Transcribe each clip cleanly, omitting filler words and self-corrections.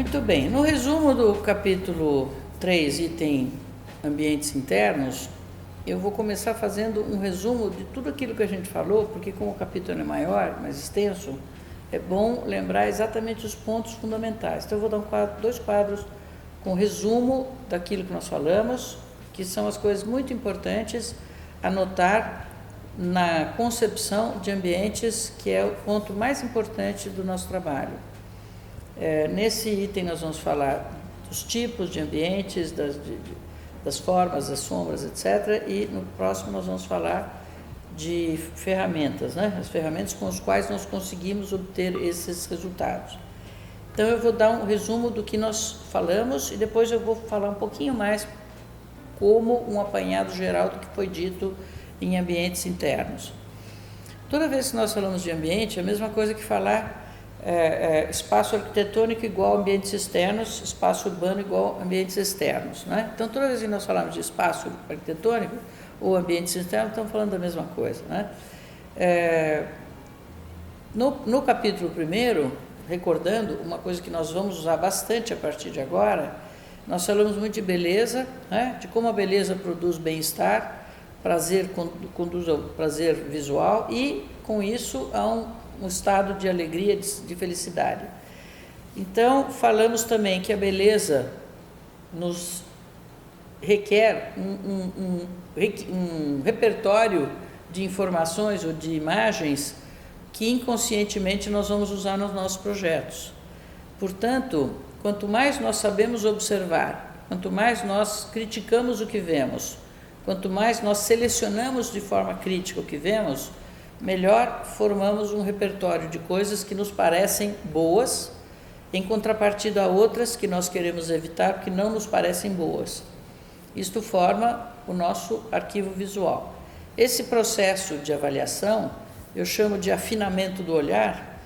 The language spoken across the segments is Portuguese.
Muito bem. No resumo do capítulo 3, item ambientes internos, eu vou começar fazendo um resumo de tudo aquilo que a gente falou, porque como o capítulo é maior, mais extenso, é bom lembrar exatamente os pontos fundamentais. Então eu vou dar dois quadros com resumo daquilo que nós falamos, que são as coisas muito importantes a notar na concepção de ambientes, que é o ponto mais importante do nosso trabalho. Nesse item nós vamos falar dos tipos de ambientes, das formas, das sombras, etc. E no próximo nós vamos falar de ferramentas, né? As ferramentas com as quais nós conseguimos obter esses resultados. Então eu vou dar um resumo do que nós falamos e depois eu vou falar um pouquinho mais como um apanhado geral do que foi dito em ambientes internos. Toda vez que nós falamos de ambiente, é a mesma coisa que falar espaço arquitetônico igual a ambientes externos, espaço urbano igual a ambientes externos, né? Então, toda vez que nós falamos de espaço arquitetônico ou ambientes externos, estamos falando da mesma coisa, né? No capítulo 1º, recordando uma coisa que nós vamos usar bastante a partir de agora, nós falamos muito de beleza, né? De como a beleza produz bem-estar, prazer conduz ao prazer visual e, com isso, a um estado de alegria, de felicidade. Então, falamos também que a beleza nos requer um repertório de informações ou de imagens que inconscientemente nós vamos usar nos nossos projetos. Portanto, quanto mais nós sabemos observar, quanto mais nós criticamos o que vemos, quanto mais nós selecionamos de forma crítica o que vemos, melhor formamos um repertório de coisas que nos parecem boas, em contrapartida a outras que nós queremos evitar porque não nos parecem boas. Isto forma o nosso arquivo visual. Esse processo de avaliação eu chamo de afinamento do olhar,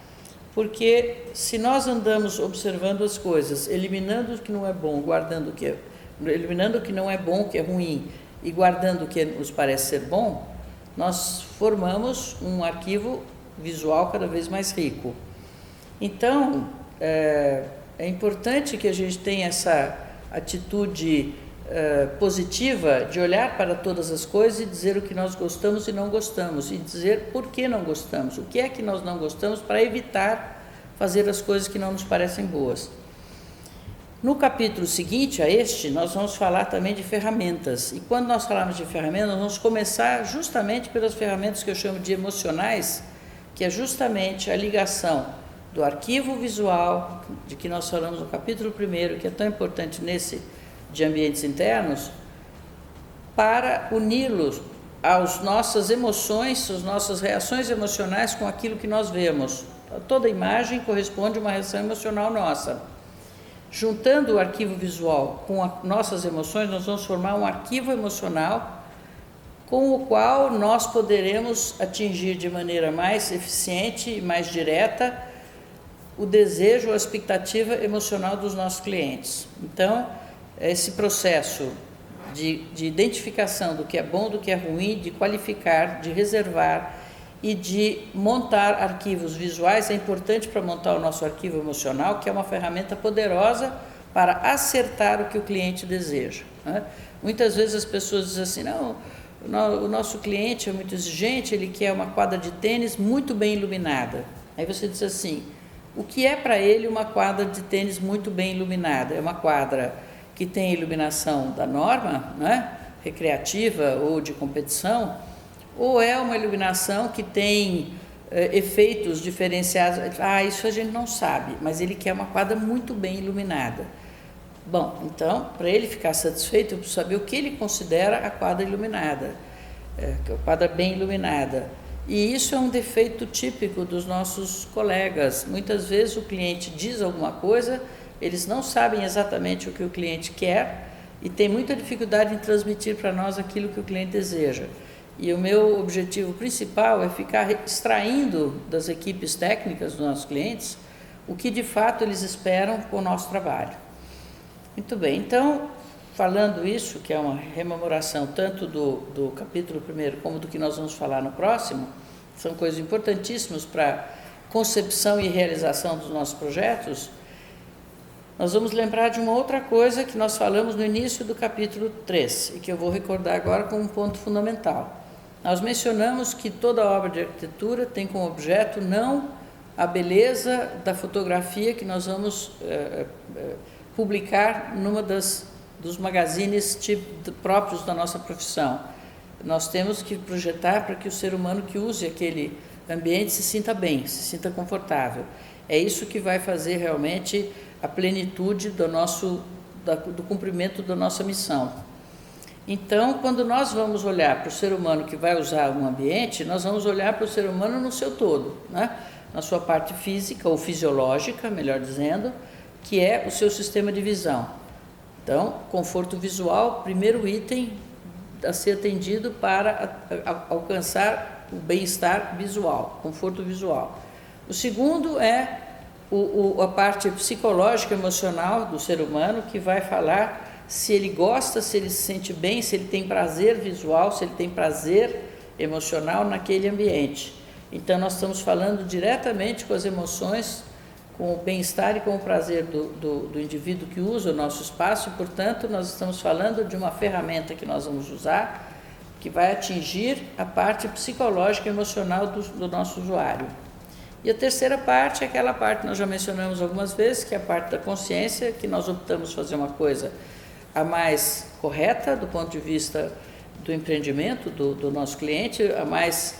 porque se nós andamos observando as coisas, eliminando o que não é bom, guardando eliminando o que não é bom, o que é ruim, e guardando o que nos parece ser bom, nós formamos um arquivo visual cada vez mais rico. Então, é importante que a gente tenha essa atitude positiva de olhar para todas as coisas e dizer o que nós gostamos e não gostamos, e dizer por que não gostamos, o que é que nós não gostamos para evitar fazer as coisas que não nos parecem boas. No capítulo seguinte a este, nós vamos falar também de ferramentas. E quando nós falamos de ferramentas, nós vamos começar justamente pelas ferramentas que eu chamo de emocionais, que é justamente a ligação do arquivo visual, de que nós falamos no capítulo 1º, que é tão importante nesse de ambientes internos, para uni-los às nossas emoções, às nossas reações emocionais com aquilo que nós vemos. Toda imagem corresponde a uma reação emocional nossa. Juntando o arquivo visual com as nossas emoções, nós vamos formar um arquivo emocional com o qual nós poderemos atingir de maneira mais eficiente e mais direta o desejo ou a expectativa emocional dos nossos clientes. Então, esse processo de identificação do que é bom, do que é ruim, de qualificar, de reservar e de montar arquivos visuais é importante para montar o nosso arquivo emocional, que é uma ferramenta poderosa para acertar o que o cliente deseja, né? Muitas vezes as pessoas dizem assim, não, o nosso cliente é muito exigente, ele quer uma quadra de tênis muito bem iluminada. Aí você diz assim, o que é para ele uma quadra de tênis muito bem iluminada? É uma quadra que tem iluminação da norma, né, recreativa ou de competição, ou é uma iluminação que tem efeitos diferenciados? Isso a gente não sabe, mas ele quer uma quadra muito bem iluminada. Bom, então, para ele ficar satisfeito, eu preciso saber o que ele considera a quadra iluminada, a quadra bem iluminada. E isso é um defeito típico dos nossos colegas. Muitas vezes o cliente diz alguma coisa, eles não sabem exatamente o que o cliente quer e tem muita dificuldade em transmitir para nós aquilo que o cliente deseja. E o meu objetivo principal é ficar extraindo das equipes técnicas dos nossos clientes o que de fato eles esperam com o nosso trabalho. Muito bem, então, falando isso, que é uma rememoração tanto do capítulo 1º como do que nós vamos falar no próximo, são coisas importantíssimas para concepção e realização dos nossos projetos. nós vamos lembrar de uma outra coisa que nós falamos no início do capítulo 3 e que eu vou recordar agora como um ponto fundamental. Nós mencionamos que toda obra de arquitetura tem como objeto não a beleza da fotografia que nós vamos publicar numa dos magazines próprios da nossa profissão. Nós temos que projetar para que o ser humano que use aquele ambiente se sinta bem, se sinta confortável. É isso que vai fazer realmente a plenitude do cumprimento da nossa missão. Então, quando nós vamos olhar para o ser humano que vai usar um ambiente, nós vamos olhar para o ser humano no seu todo, né? Na sua parte física ou fisiológica, melhor dizendo, que é o seu sistema de visão. Então, conforto visual, primeiro item a ser atendido para alcançar o bem-estar visual, conforto visual. O segundo é a parte psicológica, emocional do ser humano, que vai falar se ele gosta, se ele se sente bem, se ele tem prazer visual, se ele tem prazer emocional naquele ambiente. Então, nós estamos falando diretamente com as emoções, com o bem-estar e com o prazer do indivíduo que usa o nosso espaço, e, portanto, nós estamos falando de uma ferramenta que nós vamos usar, que vai atingir a parte psicológica e emocional do nosso usuário. E a terceira parte é aquela parte que nós já mencionamos algumas vezes, que é a parte da consciência, que nós optamos fazer uma coisa a mais correta do ponto de vista do empreendimento do nosso cliente, a mais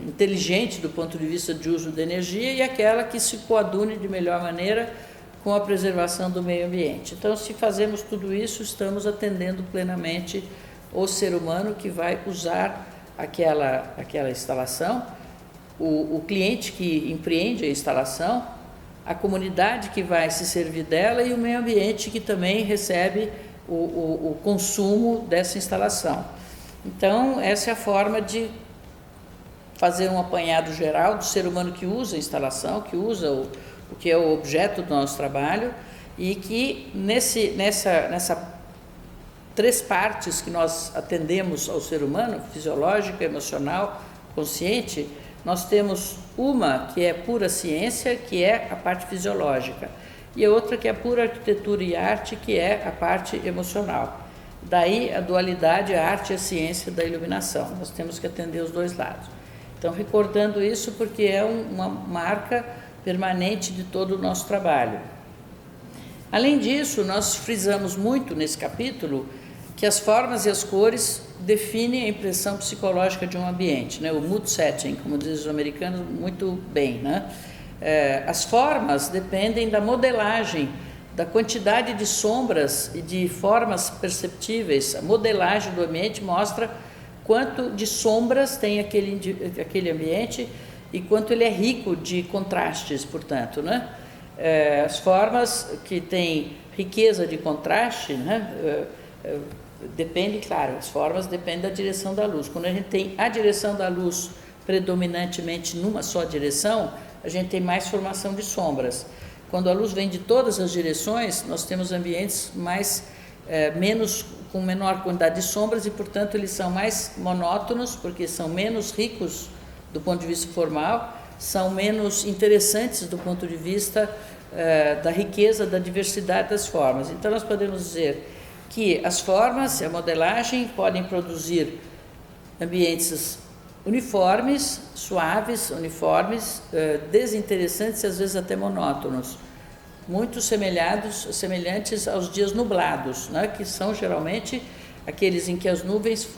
inteligente do ponto de vista de uso de energia, e aquela que se coadune de melhor maneira com a preservação do meio ambiente. Então, se fazemos tudo isso, estamos atendendo plenamente o ser humano que vai usar aquela instalação, o cliente que empreende a instalação, a comunidade que vai se servir dela e o meio ambiente que também recebe o consumo dessa instalação. Então, essa é a forma de fazer um apanhado geral do ser humano que usa a instalação, que usa o que é o objeto do nosso trabalho, e que nessa três partes que nós atendemos ao ser humano, fisiológica, emocional, consciente, nós temos uma que é pura ciência, que é a parte fisiológica, e a outra que é pura arquitetura e arte, que é a parte emocional. Daí a dualidade, a arte e a ciência da iluminação. Nós temos que atender os dois lados. Então, recordando isso, porque é uma marca permanente de todo o nosso trabalho. Além disso, nós frisamos muito nesse capítulo que as formas e as cores definem a impressão psicológica de um ambiente, né? O mood setting, como dizem os americanos muito bem, né? As formas dependem da modelagem, da quantidade de sombras e de formas perceptíveis. A modelagem do ambiente mostra quanto de sombras tem aquele ambiente e quanto ele é rico de contrastes, portanto, né? As formas que têm riqueza de contraste, né? Depende, claro, as formas dependem da direção da luz. Quando a gente tem a direção da luz predominantemente numa só direção, a gente tem mais formação de sombras. Quando a luz vem de todas as direções, nós temos ambientes com menor quantidade de sombras e, portanto, eles são mais monótonos, porque são menos ricos do ponto de vista formal, são menos interessantes do ponto de vista da riqueza, da diversidade das formas. Então, nós podemos dizer que as formas e a modelagem podem produzir ambientes uniformes, suaves, desinteressantes e às vezes até monótonos, muito semelhantes aos dias nublados, né? Que são geralmente aqueles em que as nuvens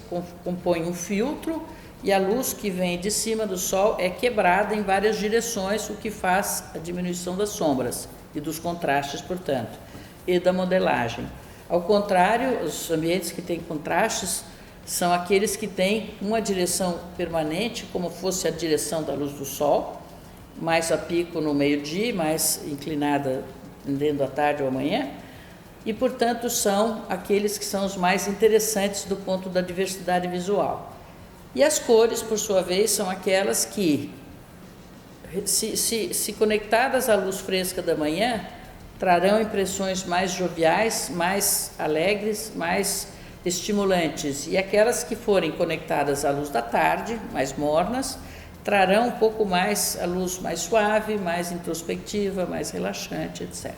compõem um filtro e a luz que vem de cima do sol é quebrada em várias direções, o que faz a diminuição das sombras e dos contrastes, portanto, e da modelagem. Ao contrário, os ambientes que têm contrastes são aqueles que têm uma direção permanente, como fosse a direção da luz do sol, mais a pico no meio-dia, mais inclinada tendendo à tarde ou à manhã, e, portanto, são aqueles que são os mais interessantes do ponto da diversidade visual. E as cores, por sua vez, são aquelas que, se conectadas à luz fresca da manhã, trarão impressões mais joviais, mais alegres, mais estimulantes, e aquelas que forem conectadas à luz da tarde, mais mornas, trarão um pouco mais a luz mais suave, mais introspectiva, mais relaxante, etc.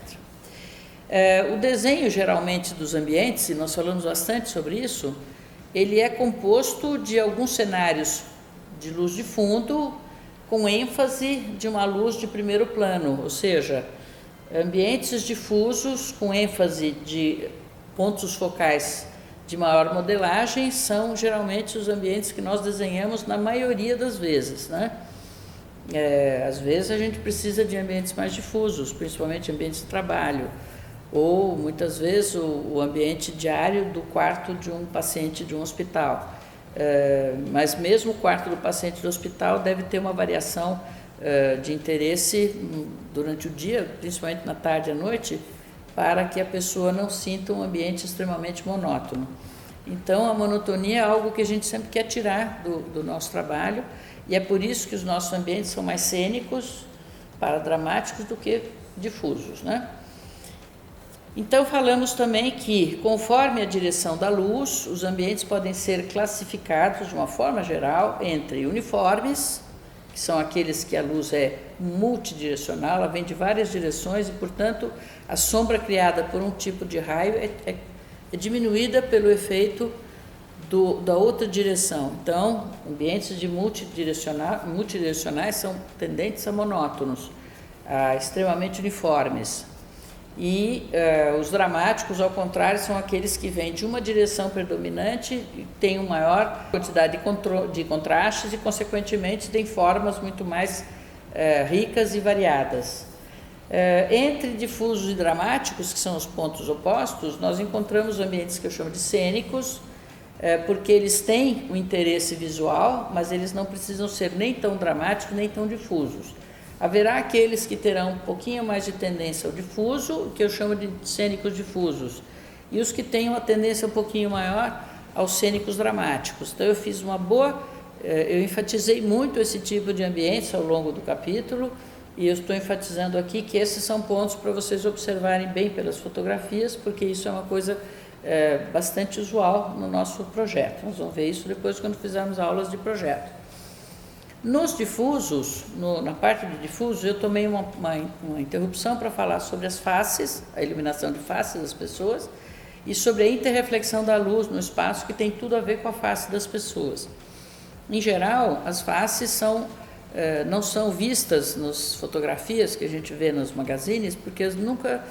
O desenho geralmente dos ambientes, e nós falamos bastante sobre isso, ele é composto de alguns cenários de luz de fundo, com ênfase de uma luz de primeiro plano, ou seja, ambientes difusos com ênfase de pontos focais de maior modelagem são geralmente os ambientes que nós desenhamos na maioria das vezes, né? Às vezes a gente precisa de ambientes mais difusos, principalmente ambientes de trabalho, ou muitas vezes o ambiente diário do quarto de um paciente de um hospital. Mas mesmo o quarto do paciente do hospital deve ter uma variação de interesse durante o dia, principalmente na tarde e à noite, para que a pessoa não sinta um ambiente extremamente monótono. Então, a monotonia é algo que a gente sempre quer tirar do nosso trabalho, e é por isso que os nossos ambientes são mais cênicos, paradramáticos, do que difusos, né? Então, falamos também que, conforme a direção da luz, os ambientes podem ser classificados, de uma forma geral, entre uniformes, que são aqueles que a luz é multidirecional, ela vem de várias direções e, portanto, a sombra criada por um tipo de raio é diminuída pelo efeito da outra direção. Então, ambientes de multidirecionais são tendentes a monótonos, a extremamente uniformes. E os dramáticos, ao contrário, são aqueles que vêm de uma direção predominante e têm uma maior quantidade de contrastes e, consequentemente, têm formas muito mais ricas e variadas. Entre difusos e dramáticos, que são os pontos opostos, nós encontramos ambientes que eu chamo de cênicos, porque eles têm o interesse visual, mas eles não precisam ser nem tão dramáticos nem tão difusos. Haverá aqueles que terão um pouquinho mais de tendência ao difuso, que eu chamo de cênicos difusos, e os que têm uma tendência um pouquinho maior aos cênicos dramáticos. Então, eu enfatizei muito esse tipo de ambientes ao longo do capítulo, e eu estou enfatizando aqui que esses são pontos para vocês observarem bem pelas fotografias, porque isso é uma coisa bastante usual no nosso projeto. Nós vamos ver isso depois quando fizermos aulas de projeto. Nos difusos, na parte de difusos, eu tomei uma interrupção para falar sobre as faces, a iluminação de faces das pessoas, e sobre a interreflexão da luz no espaço, que tem tudo a ver com a face das pessoas. Em geral, as faces não são vistas nas fotografias que a gente vê nos magazines, porque nunca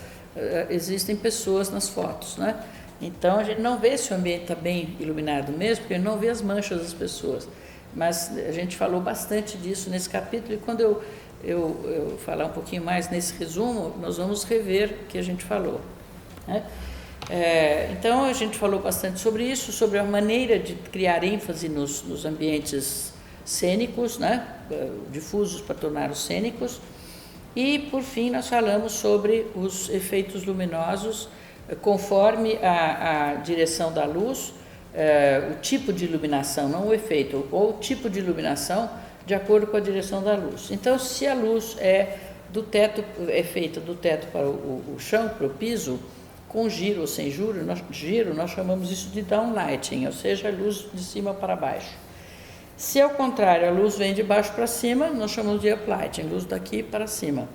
existem pessoas nas fotos, né? Então, a gente não vê se o ambiente está bem iluminado mesmo, porque a gente não vê as manchas das pessoas. Mas a gente falou bastante disso nesse capítulo, e quando eu falar um pouquinho mais nesse resumo, nós vamos rever o que a gente falou, né? Então, a gente falou bastante sobre isso, sobre a maneira de criar ênfase nos ambientes cênicos, né? Difusos para torná-los cênicos, e, por fim, nós falamos sobre os efeitos luminosos, conforme a direção da luz, o tipo de iluminação, não o efeito, ou o tipo de iluminação de acordo com a direção da luz. Então, se a luz é feita do teto para o chão, para o piso, com giro ou sem giro, nós chamamos isso de downlighting, ou seja, a luz de cima para baixo. Se ao contrário a luz vem de baixo para cima, nós chamamos de uplighting, luz daqui para cima.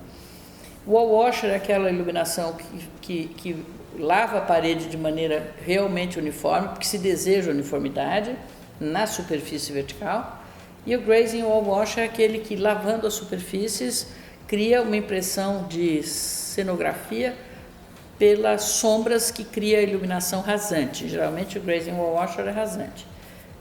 Wall washer é aquela iluminação que lava a parede de maneira realmente uniforme, porque se deseja uniformidade na superfície vertical, e o grazing wall wash é aquele que, lavando as superfícies, cria uma impressão de cenografia pelas sombras que cria a iluminação rasante. Geralmente o grazing wall washer é rasante.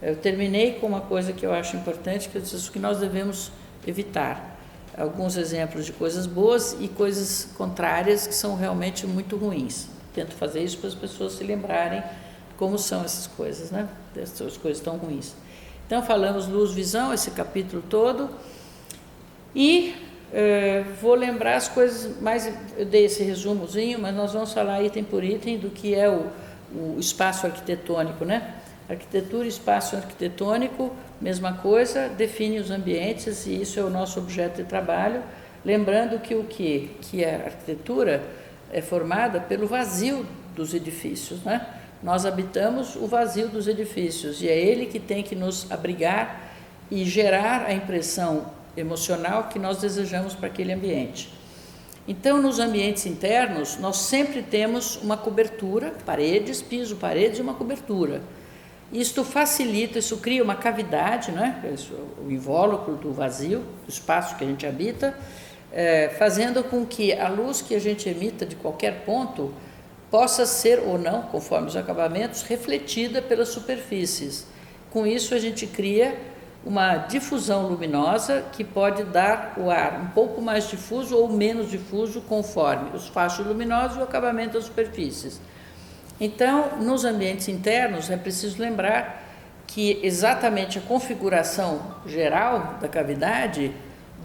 Eu terminei com uma coisa que eu acho importante, que eu disse que nós devemos evitar. Alguns exemplos de coisas boas e coisas contrárias que são realmente muito ruins. Tento fazer isso para as pessoas se lembrarem como são essas coisas, né? Essas coisas tão ruins. Então, falamos luz-visão, esse capítulo todo, e vou lembrar as coisas mais... Eu dei esse resumozinho, mas nós vamos falar item por item do que é o espaço arquitetônico, né? Arquitetura e espaço arquitetônico, mesma coisa, define os ambientes, e isso é o nosso objeto de trabalho, lembrando que o que é arquitetura é formada pelo vazio dos edifícios, né? Nós habitamos o vazio dos edifícios, e é ele que tem que nos abrigar e gerar a impressão emocional que nós desejamos para aquele ambiente. Então, nos ambientes internos, nós sempre temos uma cobertura, paredes, piso, paredes e uma cobertura. Isto facilita, isso cria uma cavidade, né? O invólucro do vazio, do espaço que a gente habita, fazendo com que a luz que a gente emita de qualquer ponto possa ser ou não, conforme os acabamentos, refletida pelas superfícies. Com isso, a gente cria uma difusão luminosa que pode dar o ar um pouco mais difuso ou menos difuso conforme os fachos luminosos e o acabamento das superfícies. Então, nos ambientes internos, é preciso lembrar que exatamente a configuração geral da cavidade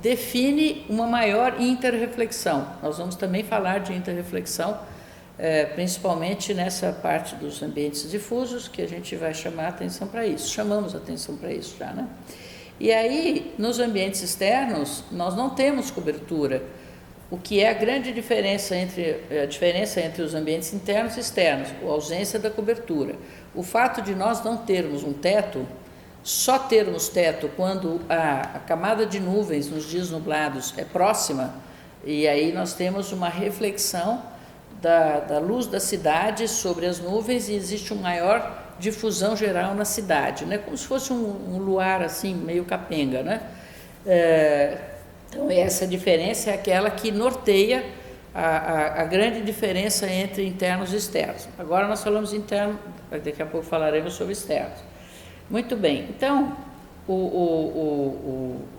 define uma maior interreflexão. Nós vamos também falar de interreflexão, principalmente nessa parte dos ambientes difusos, que a gente vai chamar a atenção para isso. Chamamos a atenção para isso já, né? E aí, nos ambientes externos, nós não temos cobertura, o que é a grande diferença entre os ambientes internos e externos, a ausência da cobertura. O fato de nós não termos um teto, só termos teto quando a camada de nuvens nos dias nublados é próxima, e aí nós temos uma reflexão da luz da cidade sobre as nuvens e existe uma maior difusão geral na cidade, né? Como se fosse um luar assim, meio capenga, né? Então, essa diferença é aquela que norteia a grande diferença entre internos e externos. Agora nós falamos interno, daqui a pouco falaremos sobre externos. Muito bem, então,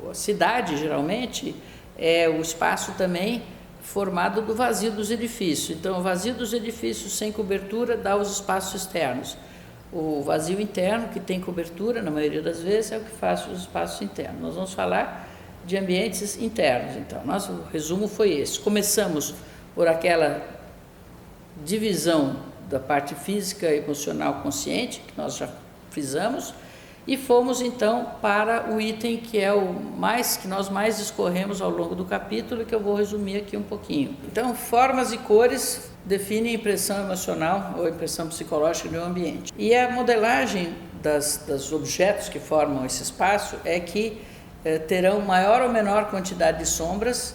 a cidade, geralmente, é o espaço também formado do vazio dos edifícios. Então, o vazio dos edifícios sem cobertura dá os espaços externos. O vazio interno, que tem cobertura, na maioria das vezes, é o que faz os espaços internos. Nós vamos falar de ambientes internos, então. Nosso resumo foi esse. Começamos por aquela divisão da parte física, emocional, consciente, que nós já frisamos, e fomos então para o item que é que nós mais discorremos ao longo do capítulo, que eu vou resumir aqui um pouquinho. Então, formas e cores definem a impressão emocional ou a impressão psicológica de um ambiente. E a modelagem dos objetos que formam esse espaço é que terão maior ou menor quantidade de sombras,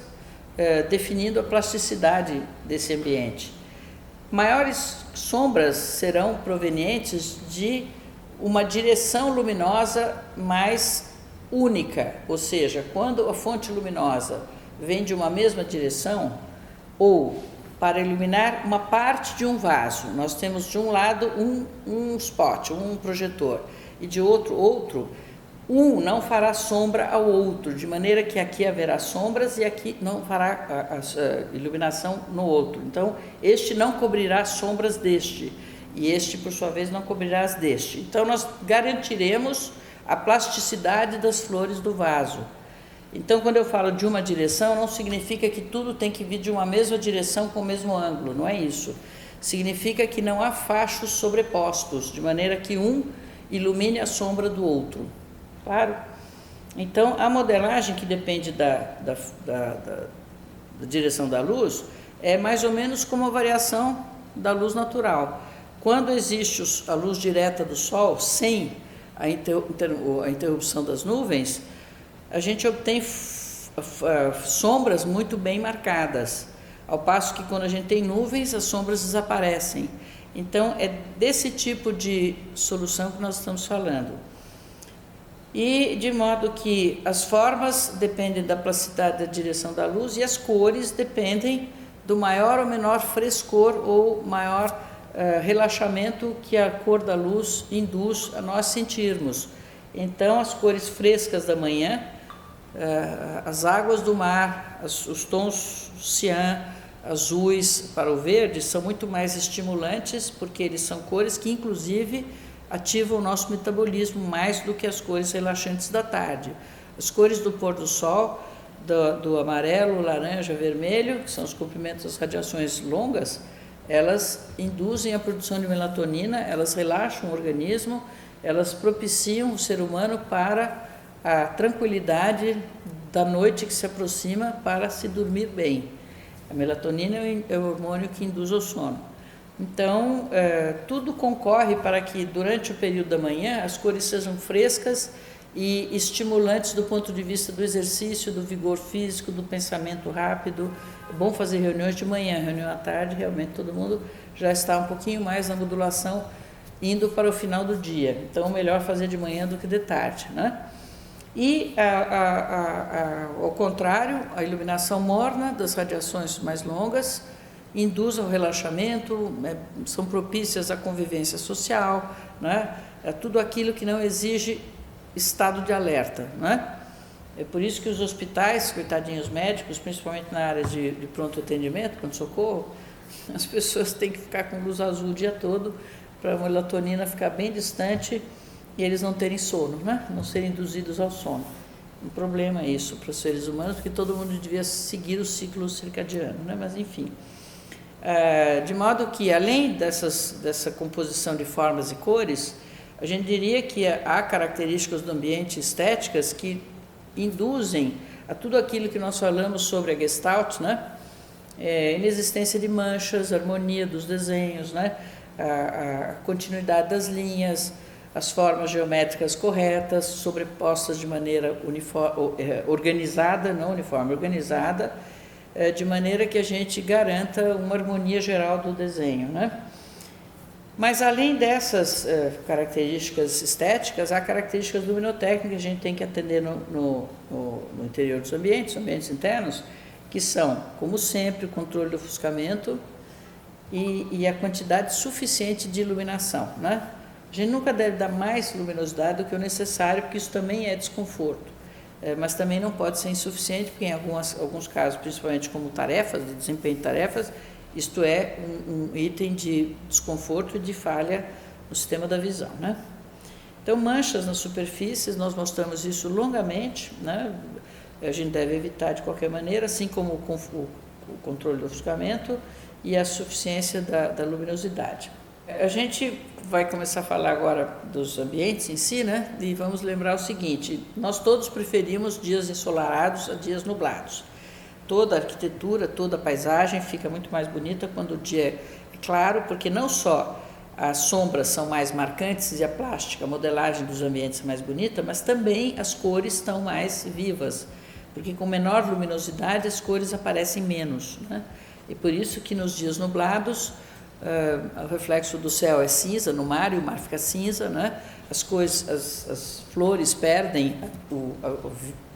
definindo a plasticidade desse ambiente. Maiores sombras serão provenientes de uma direção luminosa mais única, ou seja, quando a fonte luminosa vem de uma mesma direção, ou para iluminar uma parte de um vaso, nós temos de um lado um spot, um projetor, e de outro, um não fará sombra ao outro, de maneira que aqui haverá sombras e aqui não fará a iluminação no outro. Então, este não cobrirá as sombras deste, e este, por sua vez, não cobrirá as deste. Então, nós garantiremos a plasticidade das flores do vaso. Então, quando eu falo de uma direção, não significa que tudo tem que vir de uma mesma direção com o mesmo ângulo, não é isso. Significa que não há fachos sobrepostos, de maneira que um ilumine a sombra do outro. Claro? Então, a modelagem que depende da direção da luz é mais ou menos como a variação da luz natural. Quando existe a luz direta do Sol, sem a interrupção das nuvens, a gente obtém sombras muito bem marcadas, ao passo que quando a gente tem nuvens, as sombras desaparecem. Então, é desse tipo de solução que nós estamos falando. E de modo que as formas dependem da plasticidade da direção da luz e as cores dependem do maior ou menor frescor ou maior relaxamento que a cor da luz induz a nós sentirmos. Então, as cores frescas da manhã, as águas do mar, os tons cian, azuis para o verde, são muito mais estimulantes, porque eles são cores que, inclusive, ativam o nosso metabolismo mais do que as cores relaxantes da tarde. As cores do pôr do sol, do amarelo, laranja, vermelho, que são os comprimentos das radiações longas, elas induzem a produção de melatonina, elas relaxam o organismo, elas propiciam o ser humano para a tranquilidade da noite que se aproxima para se dormir bem. A melatonina é o hormônio que induz o sono. Então, tudo concorre para que durante o período da manhã as cores sejam frescas e estimulantes do ponto de vista do exercício, do vigor físico, do pensamento rápido. É bom fazer reuniões de manhã, reunião à tarde, realmente todo mundo já está um pouquinho mais na modulação, indo para o final do dia. Então, melhor fazer de manhã do que de tarde, né? E, ao contrário, a iluminação morna das radiações mais longas induz ao relaxamento, são propícias à convivência social, né? É tudo aquilo que não exige estado de alerta, né? É por isso que os hospitais, coitadinhos médicos, principalmente na área de pronto atendimento, pronto-socorro, as pessoas têm que ficar com luz azul o dia todo para a melatonina ficar bem distante e eles não terem sono, né? Não serem induzidos ao sono. Um problema é isso para os seres humanos, porque todo mundo devia seguir o ciclo circadiano, né? Mas enfim. De modo que, além dessa composição de formas e cores, a gente diria que há características do ambiente estéticas que induzem a tudo aquilo que nós falamos sobre a Gestalt, né? Inexistência de manchas, harmonia dos desenhos, né? A continuidade das linhas, as formas geométricas corretas, sobrepostas de maneira organizada, não uniforme, organizada, de maneira que a gente garanta uma harmonia geral do desenho, né? Mas, além dessas características estéticas, há características luminotécnicas que a gente tem que atender no interior dos ambientes internos, que são, como sempre, o controle do ofuscamento e a quantidade suficiente de iluminação, né? A gente nunca deve dar mais luminosidade do que o necessário, porque isso também é desconforto. Mas também não pode ser insuficiente, porque em alguns casos, principalmente como tarefas, de desempenho de tarefas, isto é um item de desconforto e de falha no sistema da visão, né? Então, manchas nas superfícies, nós mostramos isso longamente, né? A gente deve evitar de qualquer maneira, assim como o controle do ofuscamento e a suficiência da luminosidade. A gente vai começar a falar agora dos ambientes em si, né? E vamos lembrar o seguinte: nós todos preferimos dias ensolarados a dias nublados. Toda a arquitetura, toda a paisagem fica muito mais bonita quando o dia é claro, porque não só as sombras são mais marcantes e a plástica, a modelagem dos ambientes é mais bonita, mas também as cores estão mais vivas, porque com menor luminosidade as cores aparecem menos, né? E por isso que nos dias nublados o reflexo do céu é cinza no mar e o mar fica cinza, né? As flores perdem a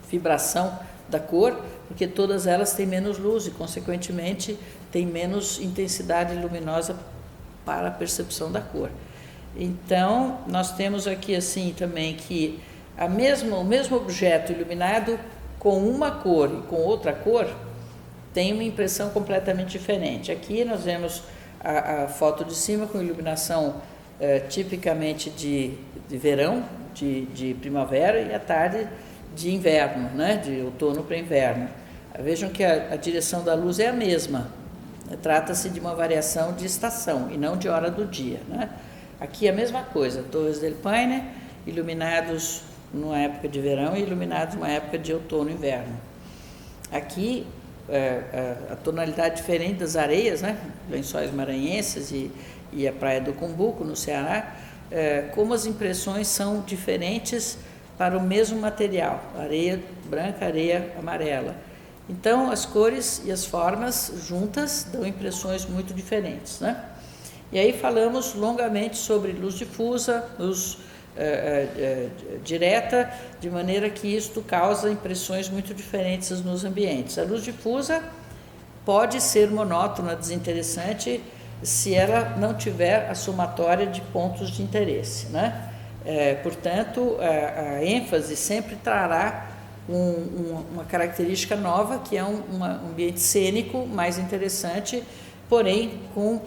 vibração da cor, porque todas elas têm menos luz e, consequentemente, têm menos intensidade luminosa para a percepção da cor. Então, nós temos aqui assim também que o mesmo objeto iluminado com uma cor e com outra cor tem uma impressão completamente diferente. Aqui nós vemos a foto de cima com iluminação tipicamente de verão, de primavera, e à tarde de inverno, né? De outono para inverno. Vejam que a direção da luz é a mesma. Trata-se de uma variação de estação e não de hora do dia, né? Aqui a mesma coisa, Torres del Paine iluminados numa época de verão e iluminados numa época de outono e inverno. Aqui a tonalidade diferente das areias, né? Lençóis maranhenses e a Praia do Cumbuco, no Ceará, como as impressões são diferentes para o mesmo material, areia branca, areia amarela. Então, as cores e as formas juntas dão impressões muito diferentes, né? E aí falamos longamente sobre luz difusa, luz direta, de maneira que isto causa impressões muito diferentes nos ambientes. A luz difusa pode ser monótona, desinteressante, se ela não tiver a somatória de pontos de interesse, né? Portanto, a ênfase sempre trará uma característica nova, que é um ambiente cênico mais interessante, porém com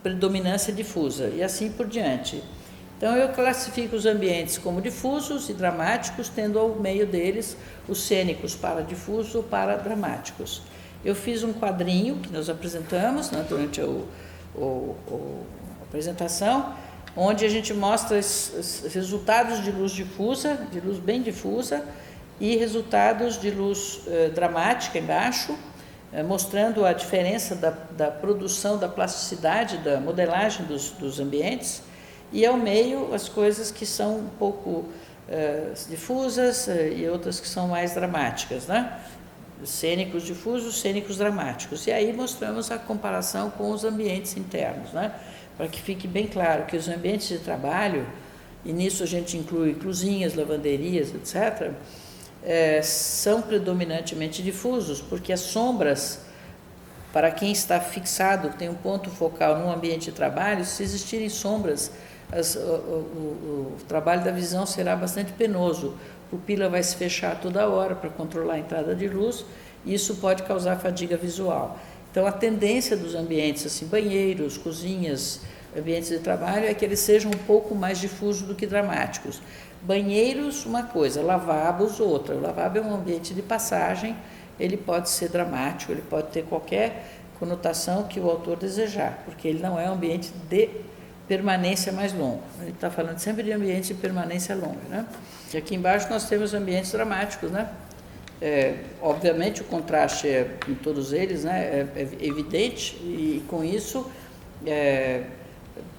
predominância difusa, e assim por diante. Então, eu classifico os ambientes como difusos e dramáticos, tendo ao meio deles os cênicos para difusos ou para dramáticos. Eu fiz um quadrinho que nós apresentamos, né, durante a apresentação, onde a gente mostra os resultados de luz difusa, de luz bem difusa, e resultados de luz dramática embaixo, mostrando a diferença da produção, da plasticidade, da modelagem dos ambientes, e ao meio as coisas que são um pouco difusas e outras que são mais dramáticas, né? Cênicos difusos, cênicos dramáticos. E aí mostramos a comparação com os ambientes internos, né? Para que fique bem claro que os ambientes de trabalho, e nisso a gente inclui cozinhas, lavanderias, etc., são predominantemente difusos, porque as sombras, para quem está fixado, tem um ponto focal no ambiente de trabalho, se existirem sombras, o trabalho da visão será bastante penoso. A pupila vai se fechar toda hora para controlar a entrada de luz, e isso pode causar fadiga visual. Então, a tendência dos ambientes, assim, banheiros, cozinhas, ambientes de trabalho, é que eles sejam um pouco mais difusos do que dramáticos. Banheiros, uma coisa, lavabos, outra. O lavabo é um ambiente de passagem, ele pode ser dramático, ele pode ter qualquer conotação que o autor desejar, porque ele não é um ambiente de permanência mais longa. Ele está falando sempre de ambiente de permanência longa, né? E aqui embaixo nós temos ambientes dramáticos, né? Obviamente o contraste em todos eles, né, é evidente, e com isso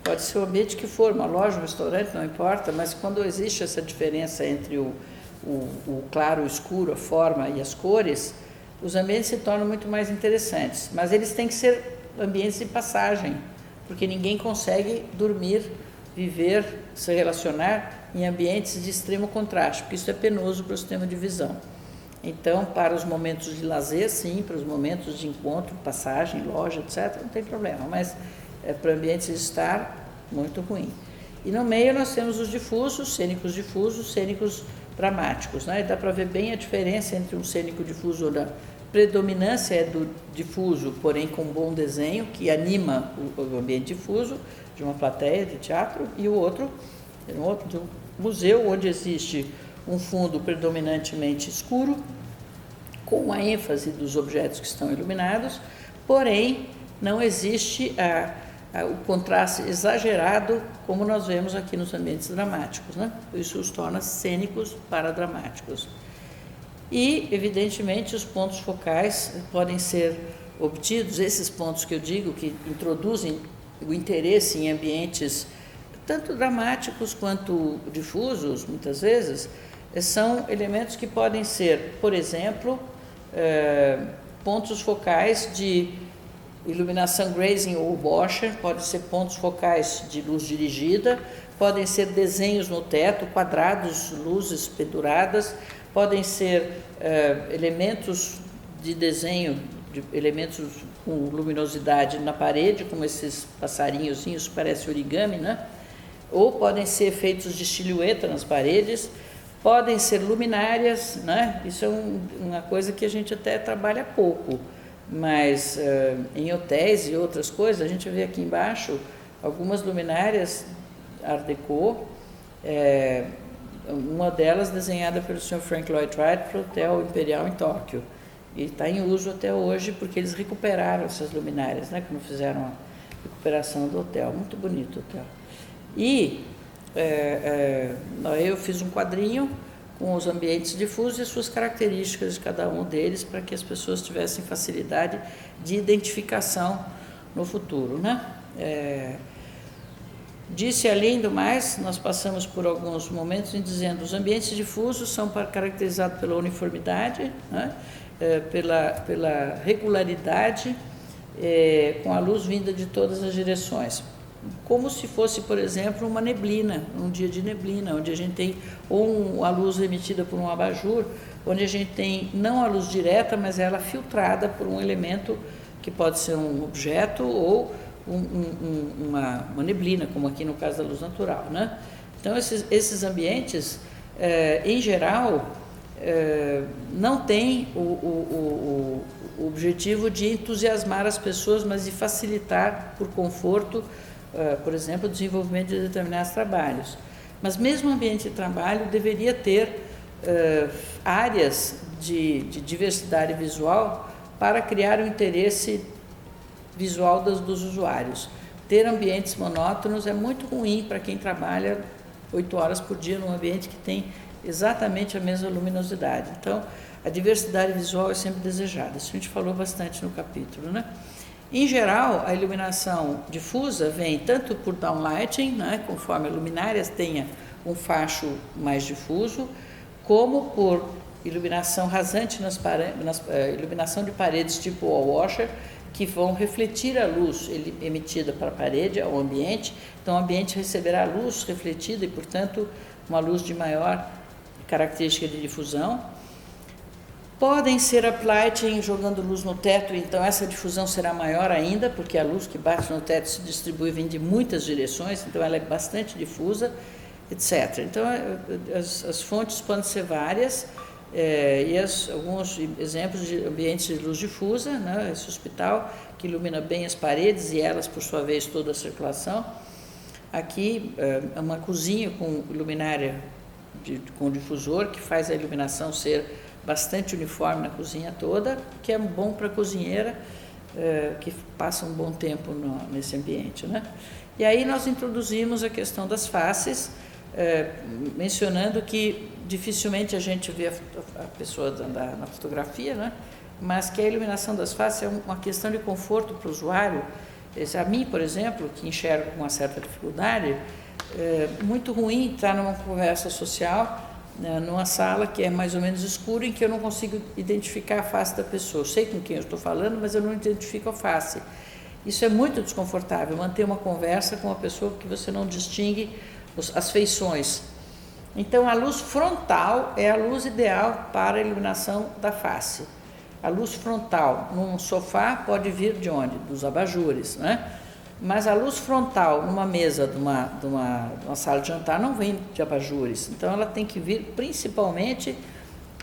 pode ser o ambiente que for, uma loja, um restaurante, não importa, mas quando existe essa diferença entre o claro, o escuro, a forma e as cores, os ambientes se tornam muito mais interessantes. Mas eles têm que ser ambientes de passagem, porque ninguém consegue dormir, viver, se relacionar em ambientes de extremo contraste, porque isso é penoso para o sistema de visão. Então, para os momentos de lazer, sim, para os momentos de encontro, passagem, loja, etc., não tem problema, mas para ambientes de estar, muito ruim. E no meio nós temos os difusos, cênicos dramáticos, né? E dá para ver bem a diferença entre um cênico difuso, onde a predominância é do difuso, porém com um bom desenho, que anima o ambiente difuso, de uma plateia de teatro, e o outro, de um museu, onde existe um fundo predominantemente escuro, com a ênfase dos objetos que estão iluminados, porém não existe o contraste exagerado, como nós vemos aqui nos ambientes dramáticos, né? Isso os torna cênicos para dramáticos. E, evidentemente, os pontos focais podem ser obtidos, esses pontos que eu digo, que introduzem o interesse em ambientes tanto dramáticos quanto difusos, muitas vezes, são elementos que podem ser, por exemplo, pontos focais de iluminação grazing ou Bocher, podem ser pontos focais de luz dirigida, podem ser desenhos no teto, quadrados, luzes penduradas, podem ser elementos de desenho, de elementos com luminosidade na parede, como esses passarinhozinhos que parecem origami, né? Ou podem ser efeitos de silhueta nas paredes, podem ser luminárias, né? Isso é uma coisa que a gente até trabalha pouco, mas em hotéis e outras coisas, a gente vê aqui embaixo algumas luminárias Art Deco, uma delas desenhada pelo Sr. Frank Lloyd Wright para o Hotel Imperial em Tóquio, e está em uso até hoje porque eles recuperaram essas luminárias, né, quando fizeram a recuperação do hotel. Muito bonito o hotel. E eu fiz um quadrinho com os ambientes difusos e as suas características de cada um deles, para que as pessoas tivessem facilidade de identificação no futuro, né? Disse, além do mais, nós passamos por alguns momentos em dizendo os ambientes difusos são caracterizados pela uniformidade, né? Pela regularidade, com a luz vinda de todas as direções. Como se fosse, por exemplo, uma neblina, um dia de neblina, onde a gente tem ou a luz emitida por um abajur, onde a gente tem não a luz direta, mas ela filtrada por um elemento que pode ser um objeto ou uma neblina, como aqui no caso da luz natural, né? Então, esses ambientes, em geral, não têm o objetivo de entusiasmar as pessoas, mas de facilitar, por conforto, por exemplo, o desenvolvimento de determinados trabalhos. Mas mesmo o ambiente de trabalho deveria ter áreas de diversidade visual para criar o interesse visual dos usuários. Ter ambientes monótonos é muito ruim para quem trabalha 8 horas por dia num ambiente que tem exatamente a mesma luminosidade. Então, a diversidade visual é sempre desejada. Isso a gente falou bastante no capítulo, né? Em geral, a iluminação difusa vem tanto por downlighting, né, conforme a luminária tenha com facho mais difuso, como por iluminação rasante iluminação de paredes tipo wall washer, que vão refletir a luz emitida para a parede, ao ambiente. Então, o ambiente receberá luz refletida e, portanto, uma luz de maior característica de difusão. Podem ser uplighting jogando luz no teto, então essa difusão será maior ainda, porque a luz que bate no teto se distribui, vem de muitas direções, então ela é bastante difusa, etc. Então, as fontes podem ser várias, e alguns exemplos de ambientes de luz difusa, né? Esse hospital que ilumina bem as paredes e elas, por sua vez, toda a circulação. Aqui, uma cozinha com luminária com difusor, que faz a iluminação ser bastante uniforme na cozinha toda, que é bom para a cozinheira, que passa um bom tempo nesse ambiente, né? E aí nós introduzimos a questão das faces, mencionando que dificilmente a gente vê a pessoa na fotografia, né? Mas que a iluminação das faces é uma questão de conforto para o usuário. A mim, por exemplo, que enxergo com uma certa dificuldade, é muito ruim estar numa conversa social, né, numa sala que é mais ou menos escura, em que eu não consigo identificar a face da pessoa. Eu sei com quem eu estou falando, mas eu não identifico a face. Isso é muito desconfortável, manter uma conversa com uma pessoa que você não distingue as feições. Então, a luz frontal é a luz ideal para a iluminação da face. A luz frontal num sofá pode vir de onde? Dos abajures, né? Mas a luz frontal numa mesa de uma sala de jantar não vem de abajures. Então, ela tem que vir principalmente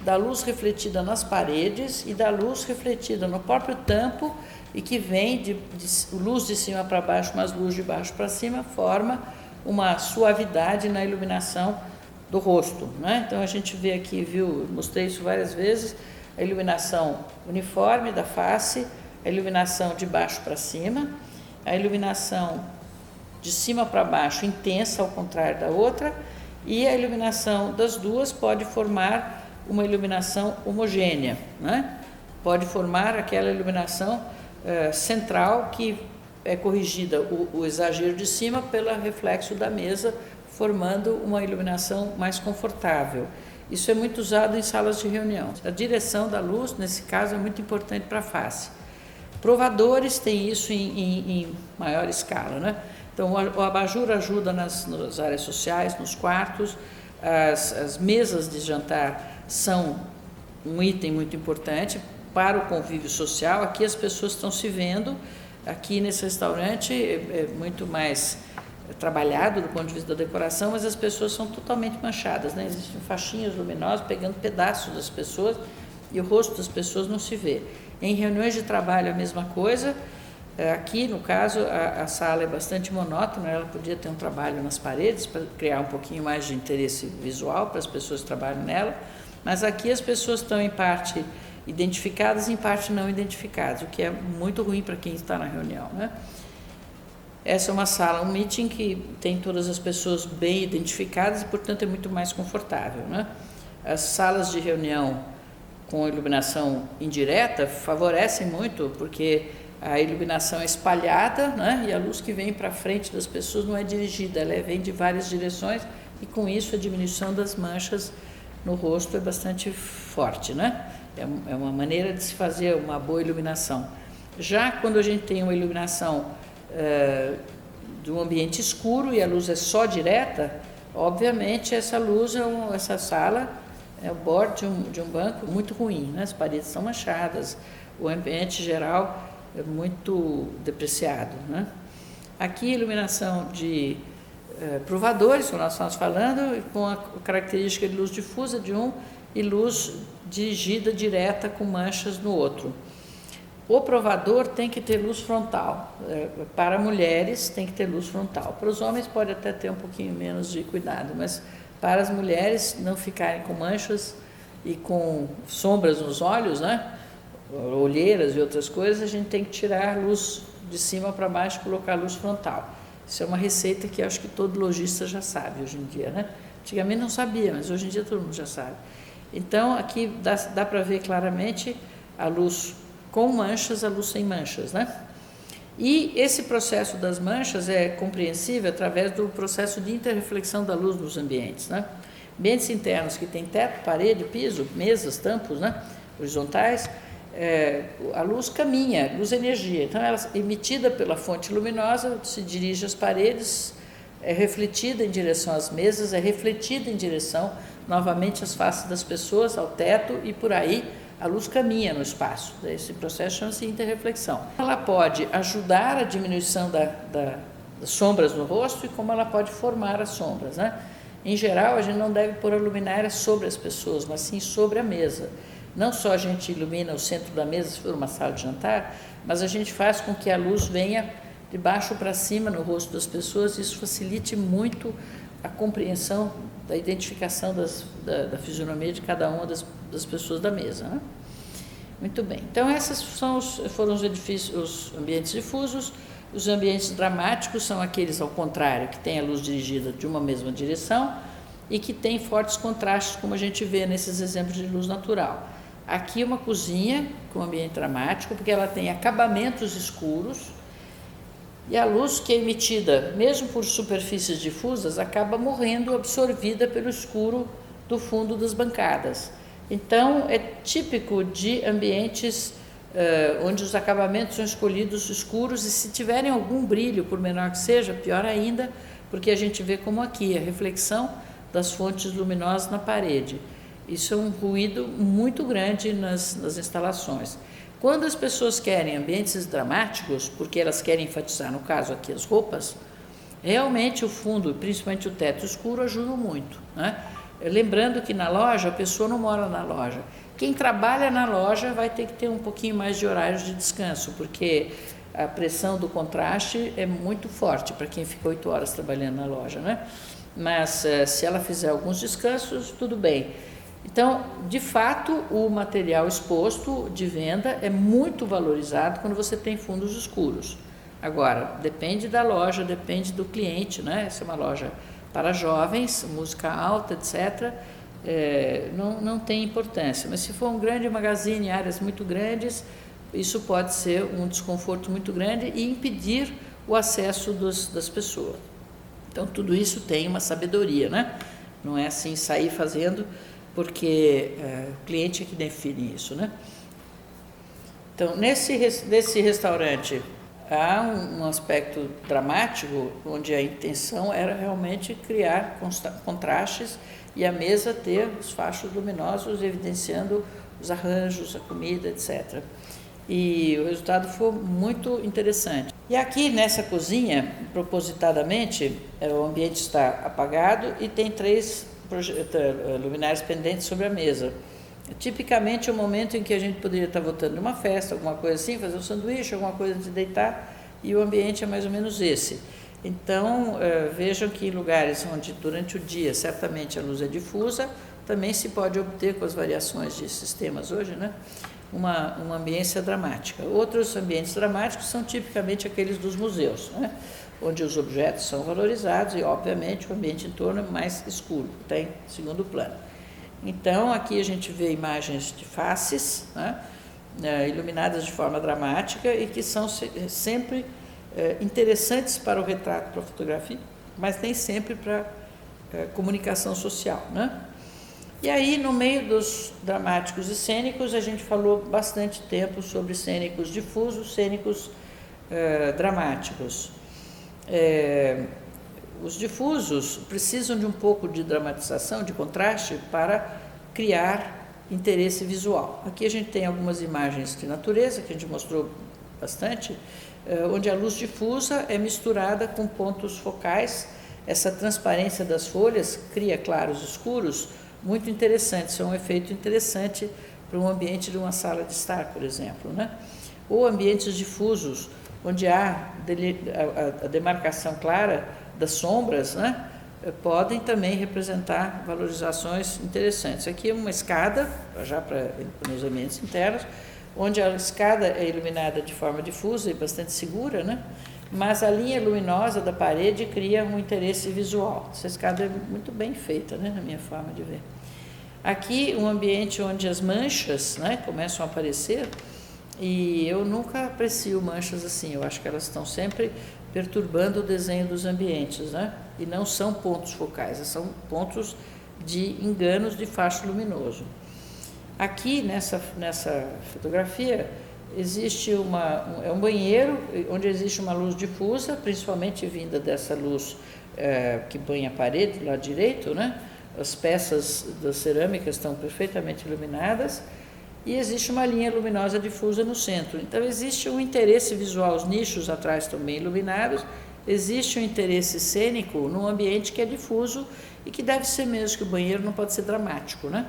da luz refletida nas paredes e da luz refletida no próprio tampo, e que vem de luz de cima para baixo, mas luz de baixo para cima, forma uma suavidade na iluminação do rosto, né? Então, a gente vê aqui, mostrei isso várias vezes, a iluminação uniforme da face, a iluminação de baixo para cima, a iluminação de cima para baixo intensa, ao contrário da outra, e a iluminação das duas pode formar uma iluminação homogênea, né? Pode formar aquela iluminação central que é corrigida o exagero de cima pelo reflexo da mesa, formando uma iluminação mais confortável. Isso é muito usado em salas de reunião. A direção da luz, nesse caso, é muito importante para a face. Provadores têm isso em maior escala, né? Então, o abajur ajuda nas áreas sociais, nos quartos. As mesas de jantar são um item muito importante para o convívio social. Aqui as pessoas estão se vendo. Aqui nesse restaurante é muito mais trabalhado do ponto de vista da decoração, mas as pessoas são totalmente manchadas, né? Existem faixinhas luminosas pegando pedaços das pessoas e o rosto das pessoas não se vê. Em reuniões de trabalho a mesma coisa. Aqui, no caso, a sala é bastante monótona, ela podia ter um trabalho nas paredes para criar um pouquinho mais de interesse visual para as pessoas que trabalham nela, mas aqui as pessoas estão em parte identificadas e em parte não identificadas, o que é muito ruim para quem está na reunião, né? Essa é uma sala, um meeting que tem todas as pessoas bem identificadas e, portanto, é muito mais confortável, né? As salas de reunião com iluminação indireta favorecem muito, porque a iluminação é espalhada, né? E a luz que vem para frente das pessoas não é dirigida, ela vem de várias direções, e com isso a diminuição das manchas no rosto é bastante forte, né? É uma maneira de se fazer uma boa iluminação. Já quando a gente tem uma iluminação de um ambiente escuro e a luz é só direta, obviamente essa luz, essa sala é o bordo de um banco muito ruim, né? As paredes são manchadas, o ambiente geral é muito depreciado, né? Aqui iluminação de provadores, como nós estamos falando, com a característica de luz difusa de um e luz dirigida direta com manchas no outro. O provador tem que ter luz frontal. Para mulheres tem que ter luz frontal. Para os homens pode até ter um pouquinho menos de cuidado, mas para as mulheres não ficarem com manchas e com sombras nos olhos, né? Olheiras e outras coisas, a gente tem que tirar a luz de cima para baixo e colocar a luz frontal. Isso é uma receita que acho que todo lojista já sabe hoje em dia, né? Antigamente não sabia, mas hoje em dia todo mundo já sabe. Então, aqui dá para ver claramente a luz com manchas, a luz sem manchas, né? E esse processo das manchas é compreensível através do processo de interreflexão da luz nos ambientes, né? Ambientes internos que tem teto, parede, piso, mesas, tampos, né, horizontais, a luz caminha, luz é energia. Então, ela é emitida pela fonte luminosa, se dirige às paredes, é refletida em direção às mesas, é refletida em direção, novamente, às faces das pessoas, ao teto, e por aí a luz caminha no espaço. Esse processo chama-se interreflexão. Ela pode ajudar a diminuição das sombras no rosto e como ela pode formar as sombras, né? Em geral, a gente não deve pôr a luminária sobre as pessoas, mas sim sobre a mesa. Não só a gente ilumina o centro da mesa, se for uma sala de jantar, mas a gente faz com que a luz venha de baixo para cima no rosto das pessoas. Isso facilite muito a compreensão da identificação da fisionomia de cada uma das pessoas da mesa, né? Muito bem. Então, esses foram os ambientes difusos. Os ambientes dramáticos são aqueles, ao contrário, que têm a luz dirigida de uma mesma direção e que têm fortes contrastes, como a gente vê nesses exemplos de luz natural. Aqui uma cozinha com ambiente dramático, porque ela tem acabamentos escuros e a luz que é emitida, mesmo por superfícies difusas, acaba morrendo absorvida pelo escuro do fundo das bancadas. Então, é típico de ambientes onde os acabamentos são escolhidos escuros, e se tiverem algum brilho, por menor que seja, pior ainda, porque a gente vê como aqui, a reflexão das fontes luminosas na parede. Isso é um ruído muito grande nas instalações. Quando as pessoas querem ambientes dramáticos, porque elas querem enfatizar, no caso aqui, as roupas, realmente o fundo, principalmente o teto escuro, ajudam muito, né? Lembrando que na loja, a pessoa não mora na loja. Quem trabalha na loja vai ter que ter um pouquinho mais de horários de descanso, porque a pressão do contraste é muito forte para quem fica 8 horas trabalhando na loja, né? Mas se ela fizer alguns descansos, tudo bem. Então, de fato, o material exposto de venda é muito valorizado quando você tem fundos escuros. Agora, depende da loja, depende do cliente, né? Se é uma loja para jovens, música alta, etc., não tem importância. Mas se for um grande magazine, áreas muito grandes, isso pode ser um desconforto muito grande e impedir o acesso das pessoas. Então, tudo isso tem uma sabedoria, né? Não é assim sair fazendo, porque o cliente é que define isso, né? Então, nesse restaurante, há um aspecto dramático, onde a intenção era realmente criar contrastes e a mesa ter os fachos luminosos evidenciando os arranjos, a comida, etc. E o resultado foi muito interessante. E aqui nessa cozinha, propositadamente, o ambiente está apagado e tem 3 luminárias pendentes sobre a mesa. Tipicamente é o momento em que a gente poderia estar voltando de uma festa, alguma coisa assim, fazer um sanduíche, alguma coisa de deitar, e o ambiente é mais ou menos esse. Então, vejam que em lugares onde durante o dia certamente a luz é difusa, também se pode obter, com as variações de sistemas hoje, né, uma ambiência dramática. Outros ambientes dramáticos são tipicamente aqueles dos museus, né, onde os objetos são valorizados e, obviamente, o ambiente em torno é mais escuro, está em segundo plano. Então, aqui a gente vê imagens de faces, né, iluminadas de forma dramática e que são sempre interessantes para o retrato, para a fotografia, mas nem sempre para comunicação social, né? E aí, no meio dos dramáticos e cênicos, a gente falou bastante tempo sobre cênicos difusos, cênicos dramáticos. Os difusos precisam de um pouco de dramatização, de contraste, para criar interesse visual. Aqui a gente tem algumas imagens de natureza, que a gente mostrou bastante, onde a luz difusa é misturada com pontos focais. Essa transparência das folhas cria claros escuros muito interessantes. Isso é um efeito interessante para um ambiente de uma sala de estar, por exemplo, né? Ou ambientes difusos, onde há a demarcação clara das sombras, né, podem também representar valorizações interessantes. Aqui é uma escada, já nos ambientes internos, onde a escada é iluminada de forma difusa e bastante segura, né, mas a linha luminosa da parede cria um interesse visual. Essa escada é muito bem feita, né, na minha forma de ver. Aqui um ambiente onde as manchas, né, começam a aparecer, E eu nunca aprecio manchas assim, eu acho que elas estão sempre perturbando o desenho dos ambientes, né? E não são pontos focais, são pontos de enganos de facho luminoso. Aqui nessa fotografia existe um banheiro onde existe uma luz difusa, principalmente vinda dessa luz que banha a parede do lado direito, né? As peças das cerâmicas estão perfeitamente iluminadas e existe uma linha luminosa difusa no centro. Então existe um interesse visual, os nichos atrás estão bem iluminados, existe um interesse cênico num ambiente que é difuso e que deve ser mesmo, que o banheiro não pode ser dramático, né?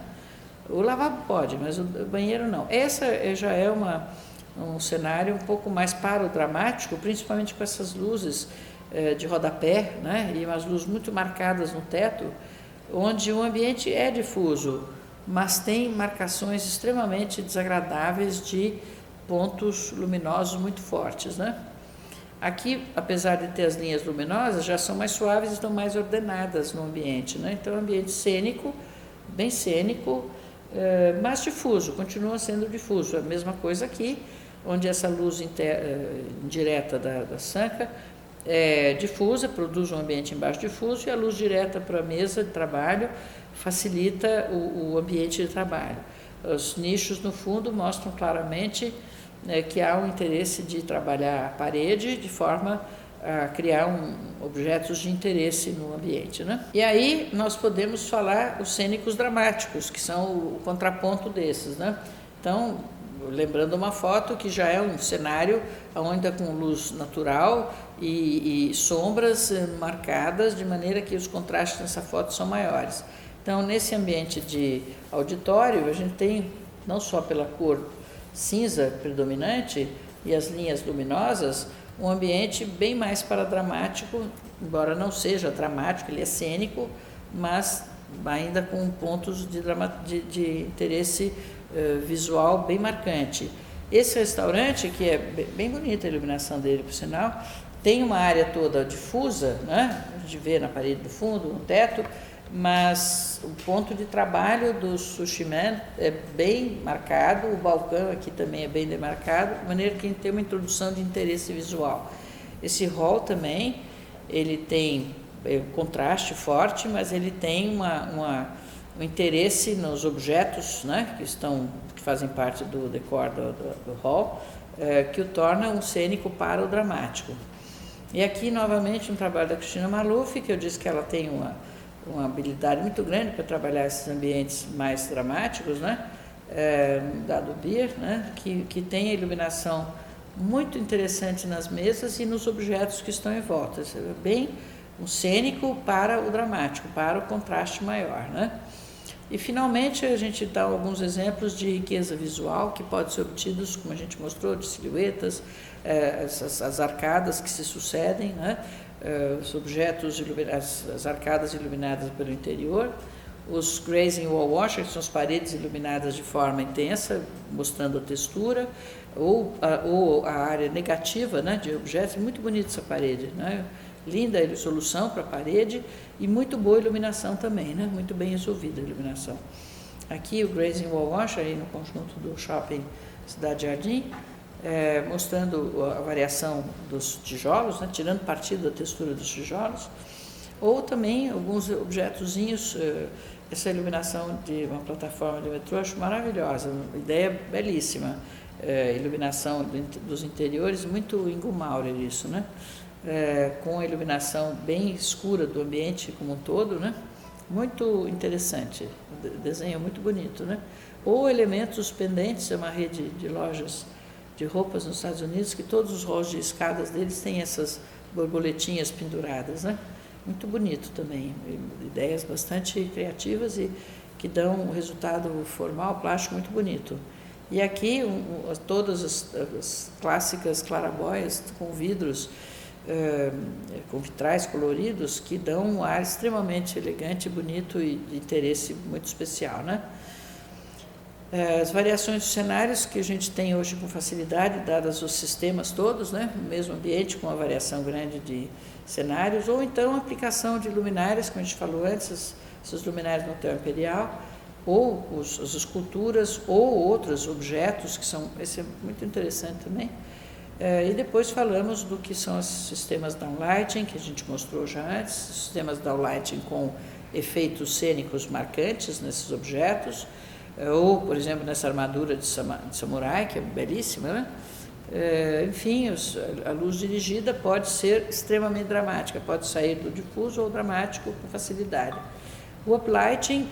O lavabo pode, mas o banheiro não. Essa já é um cenário um pouco mais para o dramático, principalmente com essas luzes de rodapé, né? E umas luzes muito marcadas no teto, onde o ambiente é difuso, mas tem marcações extremamente desagradáveis de pontos luminosos muito fortes, né? Aqui, apesar de ter as linhas luminosas, já são mais suaves e estão mais ordenadas no ambiente, né? Então, é um ambiente cênico, bem cênico, mas difuso, continua sendo difuso. A mesma coisa aqui, onde essa luz indireta da sanca é difusa, produz um ambiente embaixo difuso, e a luz direta para a mesa de trabalho facilita o ambiente de trabalho. Os nichos no fundo mostram claramente que há um interesse de trabalhar a parede de forma a criar objetos de interesse no ambiente, né? E aí nós podemos falar os cênicos dramáticos, que são o contraponto desses, né? Então, lembrando uma foto que já é um cenário onde com luz natural e sombras marcadas, de maneira que os contrastes nessa foto são maiores. Então, nesse ambiente de auditório, a gente tem, não só pela cor cinza predominante e as linhas luminosas, um ambiente bem mais para dramático, embora não seja dramático, ele é cênico, mas ainda com pontos de interesse visual bem marcante. Esse restaurante, que é bem bonita a iluminação dele, por sinal, tem uma área toda difusa, né? A gente vê na parede do fundo, no teto, mas o ponto de trabalho do Sushi Man é bem marcado, o balcão aqui também é bem demarcado, de maneira que tem uma introdução de interesse visual. Esse hall também, ele tem contraste forte, mas ele tem um interesse nos objetos, né, que fazem parte do decor do hall, que o torna um cênico para o dramático. E aqui, novamente, um trabalho da Cristina Maluf, que eu disse que ela tem uma habilidade muito grande para trabalhar esses ambientes mais dramáticos, né? Dado Beer, né? Que tem a iluminação muito interessante nas mesas e nos objetos que estão em volta. Isso é bem um cênico para o dramático, para o contraste maior, né? E, finalmente, a gente dá alguns exemplos de riqueza visual que podem ser obtidos, como a gente mostrou, de silhuetas, as arcadas que se sucedem, né? Os objetos, as arcadas iluminadas pelo interior, os grazing wall washers, que são as paredes iluminadas de forma intensa, mostrando a textura, ou a área negativa, né, de objetos. Muito bonita essa parede, né? Linda a solução para a parede e muito boa iluminação também, né? Muito bem resolvida a iluminação. Aqui o grazing wall washer, aí no conjunto do shopping Cidade Jardim, mostrando a variação dos tijolos, né, tirando partido da textura dos tijolos, ou também alguns objetozinhos, essa iluminação de uma plataforma de metrô, acho maravilhosa, uma ideia belíssima, iluminação dos interiores, muito Ingo Maurer isso, né, com a iluminação bem escura do ambiente como um todo, né, muito interessante, desenho muito bonito, né, ou elementos pendentes, é uma rede de lojas de roupas nos Estados Unidos, que todos os halls de escadas deles têm essas borboletinhas penduradas, né? Muito bonito também, ideias bastante criativas e que dão um resultado formal, plástico muito bonito. E aqui todas as clássicas clarabóias com vidros, com vitrais coloridos, que dão um ar extremamente elegante, bonito e de interesse muito especial, né? As variações dos cenários que a gente tem hoje com facilidade, dadas os sistemas todos, né, no mesmo ambiente, com uma variação grande de cenários, ou então a aplicação de luminárias, como a gente falou antes, essas luminárias no Hotel Imperial, ou as esculturas, ou outros objetos, que são, esse é muito interessante também. E depois falamos do que são os sistemas downlighting, que a gente mostrou já antes, sistemas downlighting com efeitos cênicos marcantes nesses objetos, ou, por exemplo, nessa armadura de samurai, que é belíssima, né? Enfim, a luz dirigida pode ser extremamente dramática, pode sair do difuso ou dramático com facilidade. O uplighting,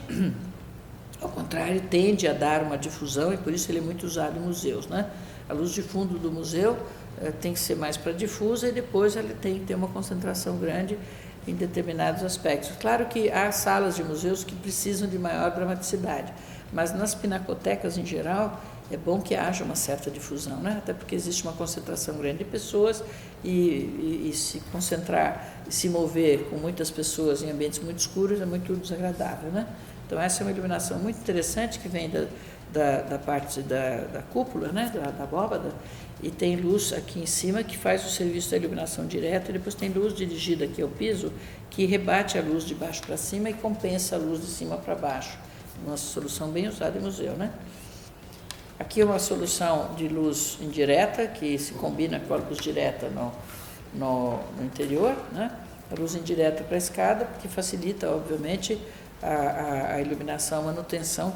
ao contrário, tende a dar uma difusão e por isso ele é muito usado em museus, né? A luz de fundo do museu tem que ser mais para difusa e depois ele tem que ter uma concentração grande em determinados aspectos. Claro que há salas de museus que precisam de maior dramaticidade, mas nas pinacotecas em geral é bom que haja uma certa difusão, né? Até porque existe uma concentração grande de pessoas e se concentrar e se mover com muitas pessoas em ambientes muito escuros é muito desagradável, né? Então essa é uma iluminação muito interessante que vem da parte da cúpula, né? da abóbada, e tem luz aqui em cima que faz o serviço da iluminação direta, e depois tem luz dirigida aqui ao piso que rebate a luz de baixo para cima e compensa a luz de cima para baixo. Uma solução bem usada em museu, né? Aqui é uma solução de luz indireta, que se combina com a luz direta no interior, né? A luz indireta para a escada, que facilita, obviamente, a iluminação, a manutenção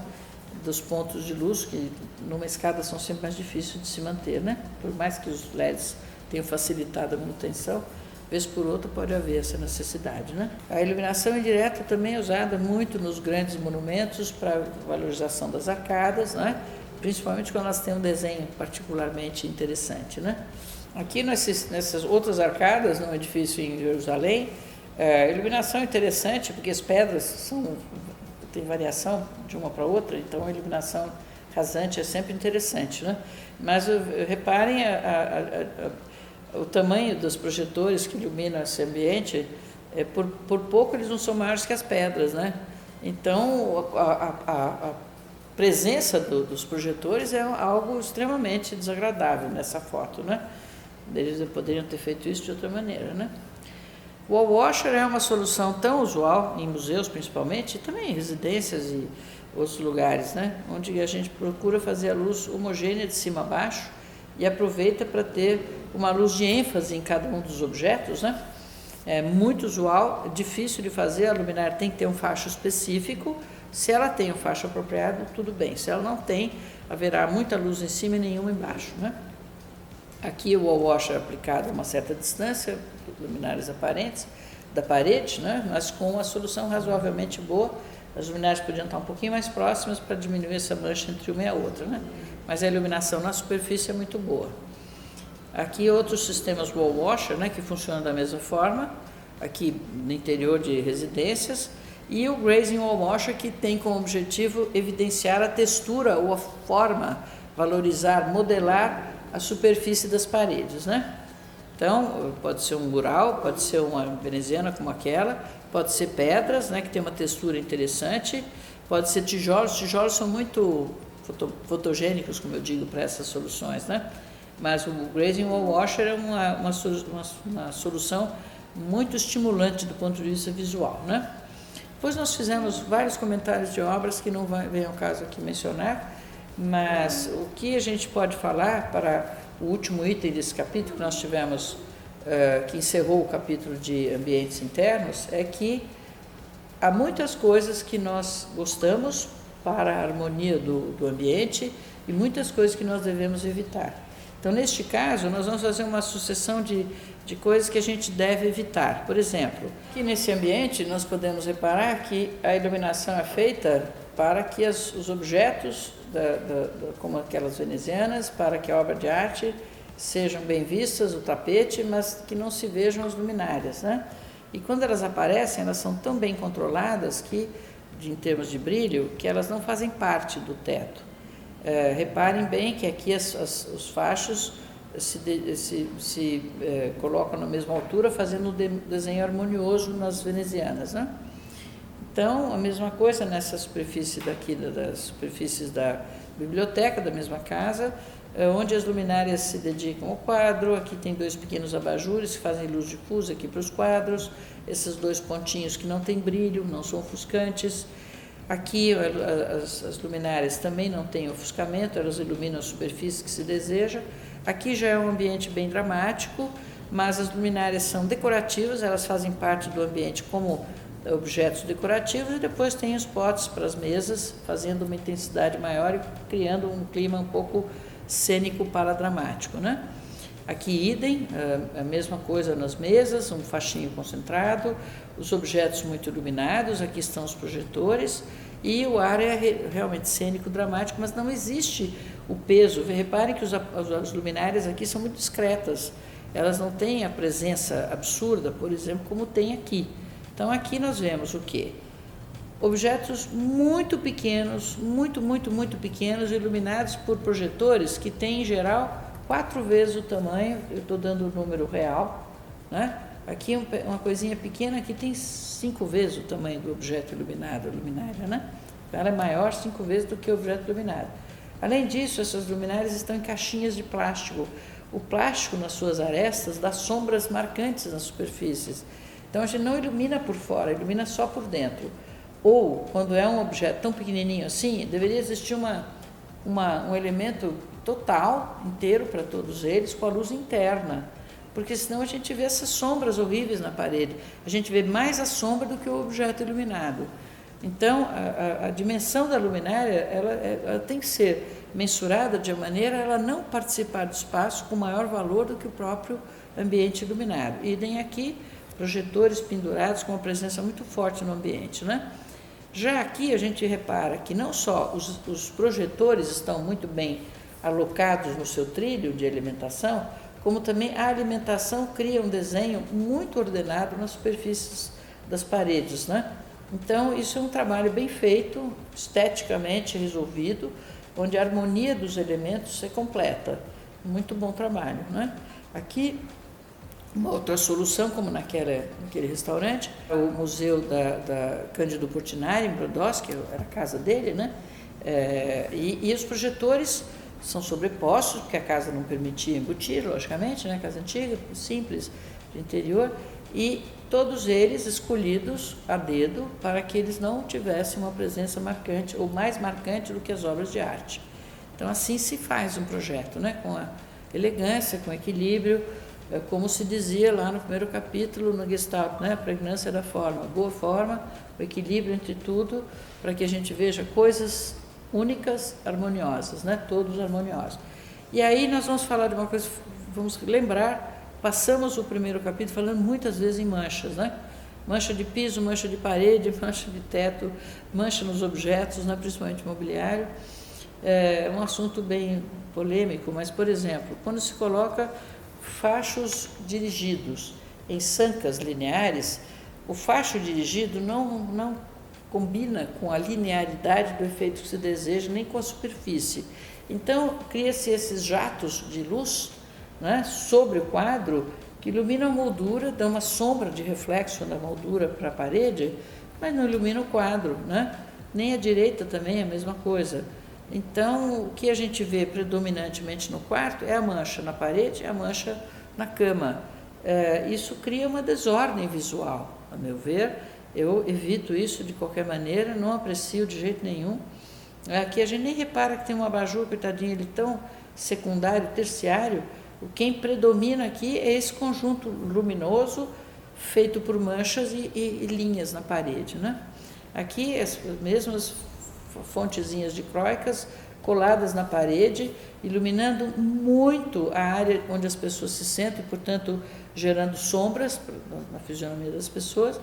dos pontos de luz, que numa escada são sempre mais difíceis de se manter, né? Por mais que os LEDs tenham facilitado a manutenção, vez por outra pode haver essa necessidade, né? A iluminação indireta também é usada muito nos grandes monumentos para valorização das arcadas, né? Principalmente quando elas têm um desenho particularmente interessante, né? Aqui nessas outras arcadas, num edifício em Jerusalém, a iluminação é interessante porque as pedras tem variação de uma para outra, então a iluminação rasante é sempre interessante, né? Mas reparem o tamanho dos projetores que iluminam esse ambiente, por pouco eles não são maiores que as pedras, né? Então a presença dos projetores é algo extremamente desagradável nessa foto, né? Eles poderiam ter feito isso de outra maneira, né? O wall washer é uma solução tão usual em museus, principalmente, e também em residências e outros lugares, né? Onde a gente procura fazer a luz homogênea de cima a baixo e aproveita para ter uma luz de ênfase em cada um dos objetos, né? É muito usual, difícil de fazer, a luminária tem que ter um facho específico. Se ela tem um facho apropriado, tudo bem. Se ela não tem, haverá muita luz em cima e nenhuma embaixo, né? Aqui o wall washer é aplicado a uma certa distância, luminárias aparentes, da parede, né? Mas com uma solução razoavelmente boa. As luminárias podiam estar um pouquinho mais próximas para diminuir essa mancha entre uma e a outra, né? Mas a iluminação na superfície é muito boa. Aqui outros sistemas wall washer, né, que funcionam da mesma forma, aqui no interior de residências, e o grazing wall washer, que tem como objetivo evidenciar a textura ou a forma, valorizar, modelar a superfície das paredes, né? Então, pode ser um mural, pode ser uma veneziana como aquela, pode ser pedras, né, que tem uma textura interessante, pode ser tijolos. Tijolos são muito fotogênicos, como eu digo, para essas soluções, né? Mas o grazing wall washer é uma solução muito estimulante do ponto de vista visual, né? Depois nós fizemos vários comentários de obras que não vem ao caso aqui mencionar, mas o que a gente pode falar para o último item desse capítulo que nós tivemos, que encerrou o capítulo de ambientes internos, é que há muitas coisas que nós gostamos para a harmonia do ambiente e muitas coisas que nós devemos evitar. Então, neste caso, nós vamos fazer uma sucessão de coisas que a gente deve evitar. Por exemplo, aqui nesse ambiente nós podemos reparar que a iluminação é feita para que os objetos, como aquelas venezianas, para que a obra de arte sejam bem vistas, o tapete, mas que não se vejam as luminárias, né? E quando elas aparecem, elas são tão bem controladas que, em termos de brilho, que elas não fazem parte do teto. Reparem bem que aqui os fachos se colocam na mesma altura, fazendo um desenho harmonioso nas venezianas, né? Então, a mesma coisa nessa superfície daqui, das superfícies da biblioteca, da mesma casa, onde as luminárias se dedicam ao quadro. Aqui tem dois pequenos abajures que fazem luz difusa aqui para os quadros, esses dois pontinhos que não têm brilho, não são ofuscantes. Aqui as luminárias também não têm ofuscamento, elas iluminam a superfície que se deseja. Aqui já é um ambiente bem dramático, mas as luminárias são decorativas, elas fazem parte do ambiente como objetos decorativos, e depois tem os potes para as mesas, fazendo uma intensidade maior e criando um clima um pouco cênico para dramático, né? Aqui, idem, a mesma coisa nas mesas, um faixinho concentrado, os objetos muito iluminados, aqui estão os projetores, e o ar é realmente cênico, dramático, mas não existe o peso. Reparem que as luminárias aqui são muito discretas, elas não têm a presença absurda, por exemplo, como tem aqui. Então, aqui nós vemos o quê? Objetos muito pequenos, muito pequenos, iluminados por projetores que têm, em geral, 4 vezes o tamanho. Eu estou dando o número real, né? Aqui uma coisinha pequena que tem 5 vezes o tamanho do objeto iluminado, a luminária, né? Ela é maior 5 vezes do que o objeto iluminado. Além disso, essas luminárias estão em caixinhas de plástico. O plástico, nas suas arestas, dá sombras marcantes nas superfícies. Então, a gente não ilumina por fora, ilumina só por dentro. Ou, quando é um objeto tão pequenininho assim, deveria existir um elemento total, inteiro para todos eles, com a luz interna. Porque senão a gente vê essas sombras horríveis na parede. A gente vê mais a sombra do que o objeto iluminado. Então, a dimensão da luminária, ela tem que ser mensurada de maneira a ela não participar do espaço com maior valor do que o próprio ambiente iluminado. Idem aqui, projetores pendurados com uma presença muito forte no ambiente, né? Já aqui a gente repara que não só os projetores estão muito bem alocados no seu trilho de alimentação, como também a alimentação cria um desenho muito ordenado nas superfícies das paredes, né? Então, isso é um trabalho bem feito, esteticamente resolvido, onde a harmonia dos elementos se completa. Muito bom trabalho, né? Aqui, uma outra solução, como naquele restaurante, o museu da Cândido Portinari, em Brodowski, era a casa dele, né? E os projetores são sobrepostos, porque a casa não permitia embutir, logicamente, né? Casa antiga, simples, de interior, e todos eles escolhidos a dedo para que eles não tivessem uma presença marcante, ou mais marcante do que as obras de arte. Então, assim se faz um projeto, né? Com a elegância, com equilíbrio, como se dizia lá no primeiro capítulo, no Gestalt, né? A pregnância da forma, boa forma, o equilíbrio entre tudo, para que a gente veja coisas únicas, harmoniosas, né? Todos harmoniosos. E aí nós vamos falar de uma coisa, vamos lembrar, passamos o primeiro capítulo falando muitas vezes em manchas, né? Mancha de piso, mancha de parede, mancha de teto, mancha nos objetos, né? Principalmente mobiliário. É um assunto bem polêmico, mas, por exemplo, quando se coloca fachos dirigidos em sancas lineares, o facho dirigido não combina com a linearidade do efeito que se deseja, nem com a superfície. Então, cria-se esses jatos de luz, né, sobre o quadro, que iluminam a moldura, dão uma sombra de reflexo da moldura para a parede, mas não ilumina o quadro, né? Nem a direita também é a mesma coisa. Então, o que a gente vê predominantemente no quarto é a mancha na parede e a mancha na cama. Isso cria uma desordem visual, a meu ver. Eu evito isso de qualquer maneira, não aprecio de jeito nenhum. Aqui a gente nem repara que tem um abajur, coitadinho, ele tão secundário, terciário. Quem predomina aqui é esse conjunto luminoso feito por manchas e linhas na parede, né? Aqui as mesmas fontezinhas de croicas coladas na parede, iluminando muito a área onde as pessoas se sentam, portanto, gerando sombras na fisionomia das pessoas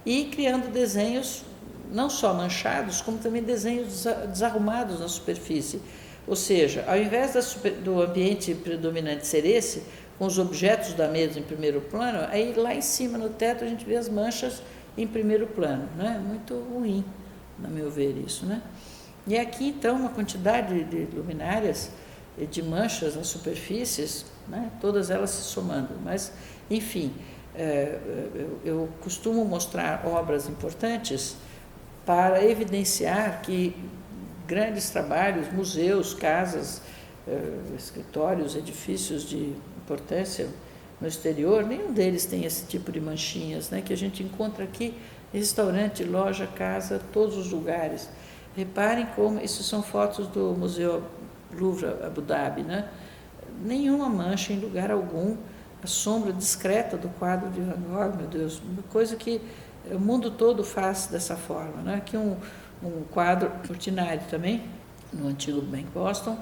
e criando desenhos não só manchados, como também desenhos desarrumados na superfície. Ou seja, ao invés do ambiente predominante ser esse, com os objetos da mesa em primeiro plano, aí lá em cima no teto a gente vê as manchas em primeiro plano, né? Muito ruim, no meu ver, isso, né? E aqui, então, uma quantidade de luminárias e de manchas nas superfícies, né? Todas elas se somando. Mas, enfim, eu costumo mostrar obras importantes para evidenciar que grandes trabalhos, museus, casas, escritórios, edifícios de importância no exterior, nenhum deles tem esse tipo de manchinhas, né? Que a gente encontra aqui restaurante, loja, casa, todos os lugares. Reparem como, isso são fotos do Museu Louvre, Abu Dhabi, né? Nenhuma mancha em lugar algum, a sombra discreta do quadro de Van Gogh, meu Deus, uma coisa que o mundo todo faz dessa forma, né? Aqui um quadro ordinário também, no antigo Bank Boston,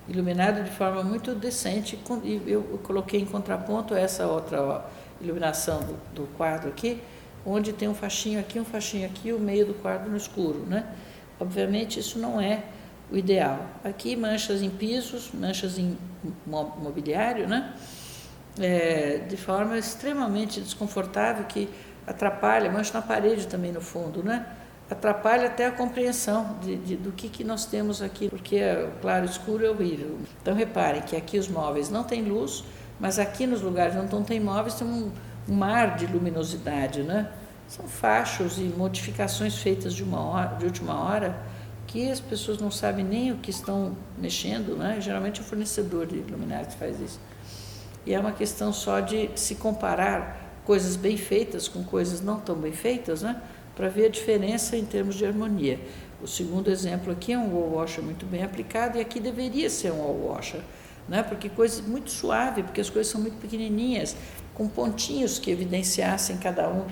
iluminado de forma muito decente, e eu coloquei em contraponto essa outra iluminação do quadro aqui, onde tem um faixinho aqui, o meio do quadro no escuro, né? Obviamente isso não é o ideal. Aqui manchas em pisos, manchas em mobiliário, né? De forma extremamente desconfortável, que atrapalha, mancha na parede também no fundo, né? Atrapalha até a compreensão do que nós temos aqui, porque o claro e escuro é horrível. Então reparem que aqui os móveis não têm luz, mas aqui nos lugares onde não tem móveis tem um mar de luminosidade, né? São fachos e modificações feitas de última hora, que as pessoas não sabem nem o que estão mexendo, né? Geralmente é o fornecedor de luminárias que faz isso. E é uma questão só de se comparar coisas bem feitas com coisas não tão bem feitas, né? Para ver a diferença em termos de harmonia. O segundo exemplo aqui é um wall washer muito bem aplicado, e aqui deveria ser um wall washer, né? Porque coisa muito suave, porque as coisas são muito pequenininhas, com pontinhos que evidenciassem cada um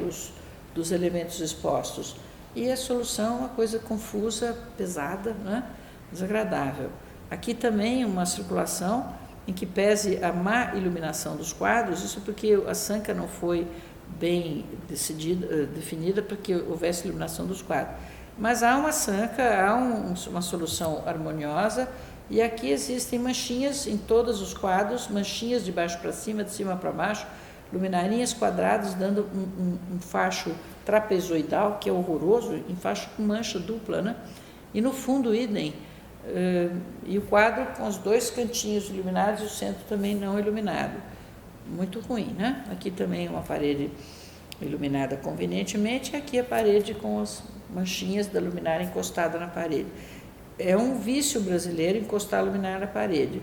dos elementos expostos. E a solução é uma coisa confusa, pesada, né? Desagradável. Aqui também uma circulação em que pese a má iluminação dos quadros, isso porque a sanca não foi bem definida para que houvesse iluminação dos quadros. Mas há uma sanca, há uma solução harmoniosa, e aqui existem manchinhas em todos os quadros, manchinhas de baixo para cima, de cima para baixo, luminarinhas quadradas, dando um facho trapezoidal, que é horroroso, em facho com mancha dupla, né? E no fundo, idem, e o quadro com os dois cantinhos iluminados e o centro também não iluminado. Muito ruim, né? Aqui também uma parede iluminada convenientemente, e aqui a parede com as manchinhas da luminária encostada na parede. É um vício brasileiro encostar a luminária na parede.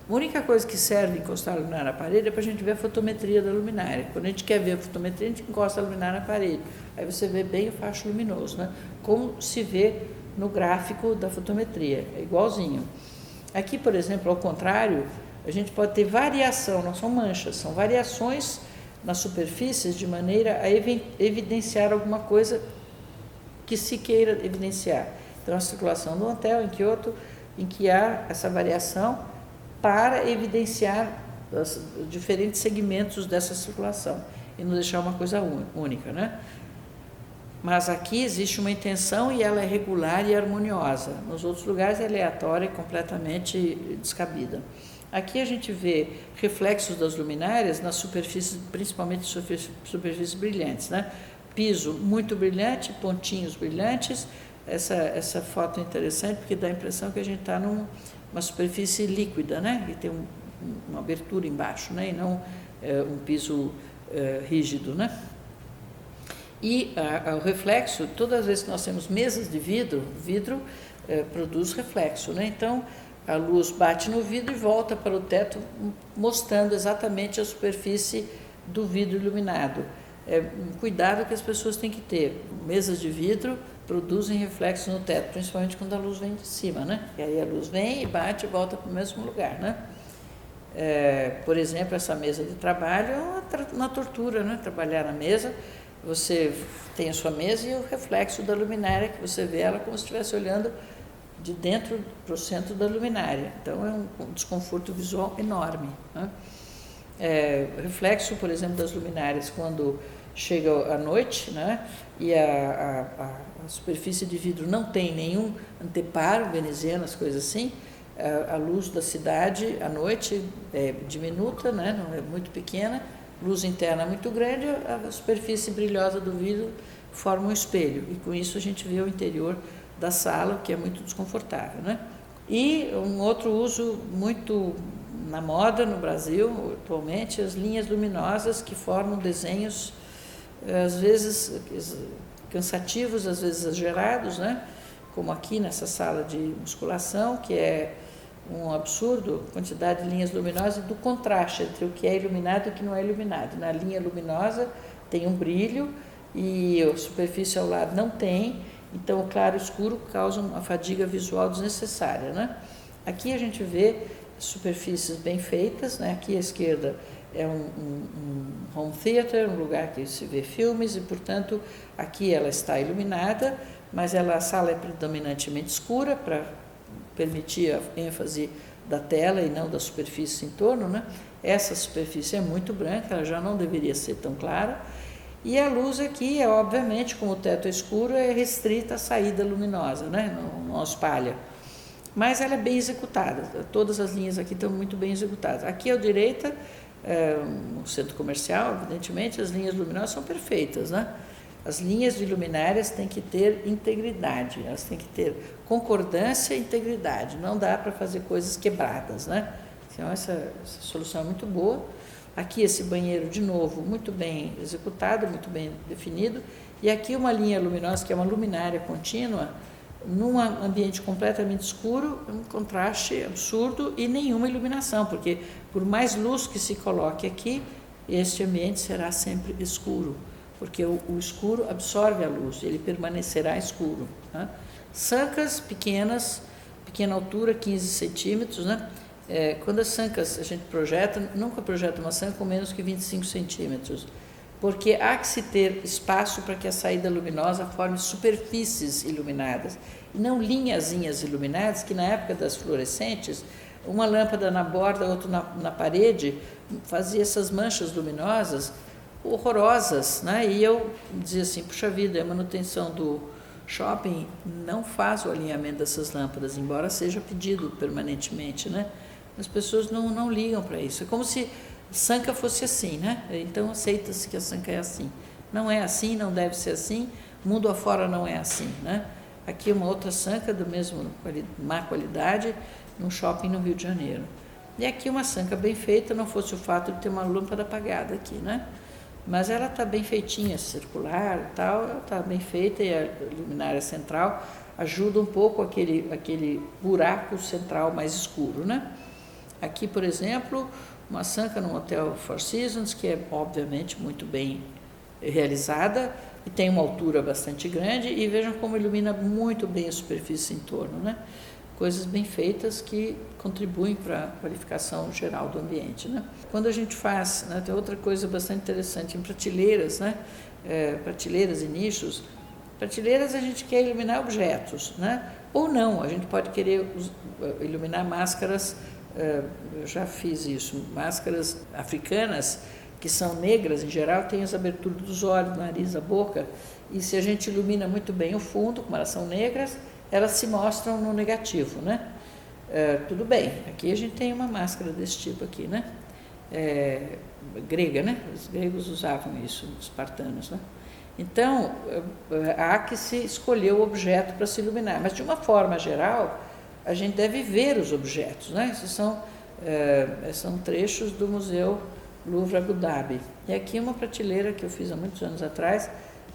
A única coisa que serve encostar a luminária na parede é para a gente ver a fotometria da luminária. Quando a gente quer ver a fotometria, a gente encosta a luminária na parede. Aí você vê bem o facho luminoso, né? Como se vê no gráfico da fotometria, é igualzinho. Aqui, por exemplo, ao contrário, a gente pode ter variação, não são manchas, são variações nas superfícies de maneira a evidenciar alguma coisa que se queira evidenciar. Então, a circulação do hotel em Kyoto, em que há essa variação para evidenciar os diferentes segmentos dessa circulação e não deixar uma coisa única, né? Mas aqui existe uma intenção e ela é regular e harmoniosa. Nos outros lugares é aleatória e completamente descabida. Aqui a gente vê reflexos das luminárias nas superfícies, principalmente superfícies brilhantes, né? Piso muito brilhante, pontinhos brilhantes. Essa foto é interessante porque dá a impressão que a gente está numa superfície líquida, né? E tem uma abertura embaixo, né? E não um piso rígido, né? E o reflexo, todas as vezes que nós temos mesas de vidro produz reflexo, né? Então, a luz bate no vidro e volta para o teto, mostrando exatamente a superfície do vidro iluminado. É um cuidado que as pessoas têm que ter. Mesas de vidro produzem reflexo no teto, principalmente quando a luz vem de cima, né? E aí a luz vem e bate e volta para o mesmo lugar, né? Por exemplo, essa mesa de trabalho é uma tortura, né? Trabalhar na mesa, você tem a sua mesa e o reflexo da luminária, que você vê ela como se estivesse olhando de dentro para o centro da luminária. Então, é um desconforto visual enorme, né? Reflexo, por exemplo, das luminárias quando chega à noite, né? E a superfície de vidro não tem nenhum anteparo veneziano, as coisas assim. A luz da cidade à noite é diminuta, né? Não é muito pequena, luz interna muito grande, a superfície brilhosa do vidro forma um espelho, e com isso a gente vê o interior da sala, que é muito desconfortável, né? E um outro uso muito na moda no Brasil atualmente, as linhas luminosas que formam desenhos às vezes cansativos, às vezes exagerados, né? Como aqui nessa sala de musculação, que é um absurdo, quantidade de linhas luminosas e do contraste entre o que é iluminado e o que não é iluminado. Na linha luminosa tem um brilho e a superfície ao lado não tem, então o claro e o escuro causam uma fadiga visual desnecessária, né? Aqui a gente vê superfícies bem feitas, né? Aqui à esquerda é um home theater, um lugar que se vê filmes e, portanto, aqui ela está iluminada, mas a sala é predominantemente escura para permitir a ênfase da tela e não da superfície em torno, né? Essa superfície é muito branca, ela já não deveria ser tão clara. E a luz aqui é, obviamente, como o teto é escuro, é restrita à saída luminosa, né? Não espalha. Mas ela é bem executada, todas as linhas aqui estão muito bem executadas. Aqui à direita, no centro comercial, evidentemente, as linhas luminosas são perfeitas, né? As linhas de luminárias têm que ter integridade, elas têm que ter concordância e integridade, não dá para fazer coisas quebradas, né? Então essa solução é muito boa. Aqui esse banheiro, de novo, muito bem executado, muito bem definido, e aqui uma linha luminosa, que é uma luminária contínua, num ambiente completamente escuro, um contraste absurdo e nenhuma iluminação, porque por mais luz que se coloque aqui, este ambiente será sempre escuro, porque o escuro absorve a luz, ele permanecerá escuro, né? Sancas pequenas, pequena altura, 15 centímetros, né? Quando as sancas a gente projeta, nunca projeta uma sanca com menos que 25 centímetros, porque há que se ter espaço para que a saída luminosa forme superfícies iluminadas, e não linhazinhas iluminadas, que na época das fluorescentes, uma lâmpada na borda, outra na parede, fazia essas manchas luminosas horrorosas, né? E eu dizia assim, puxa vida, a manutenção do shopping não faz o alinhamento dessas lâmpadas, embora seja pedido permanentemente, né? As pessoas não ligam para isso. É como se sanca fosse assim, né? Então aceita-se que a sanca é assim. Não é assim, não deve ser assim, mundo afora não é assim, né? Aqui uma outra sanca do mesmo má qualidade, num shopping no Rio de Janeiro. E aqui uma sanca bem feita, não fosse o fato de ter uma lâmpada apagada aqui, né? Mas ela está bem feitinha, circular e tal, ela está bem feita, e a luminária central ajuda um pouco aquele buraco central mais escuro, né? Aqui, por exemplo, uma sanca num hotel Four Seasons, que é obviamente muito bem realizada e tem uma altura bastante grande, e vejam como ilumina muito bem a superfície em torno, né? Coisas bem feitas que contribuem para a qualificação geral do ambiente, né? Quando a gente faz, né, tem outra coisa bastante interessante, em prateleiras, né? Prateleiras e nichos. Prateleiras a gente quer iluminar objetos, né? Ou não, a gente pode querer iluminar máscaras, eu já fiz isso, máscaras africanas, que são negras em geral, tem as aberturas dos olhos, do nariz, da boca, e se a gente ilumina muito bem o fundo, como elas são negras, elas se mostram no negativo, né? Tudo bem, aqui a gente tem uma máscara desse tipo aqui, né? Grega, né? Os gregos usavam isso, os espartanos, né? Então, há que se escolher o objeto para se iluminar, mas de uma forma geral, a gente deve ver os objetos, né? Esses são trechos do Museu Louvre Abu Dhabi. E aqui uma prateleira que eu fiz há muitos anos atrás,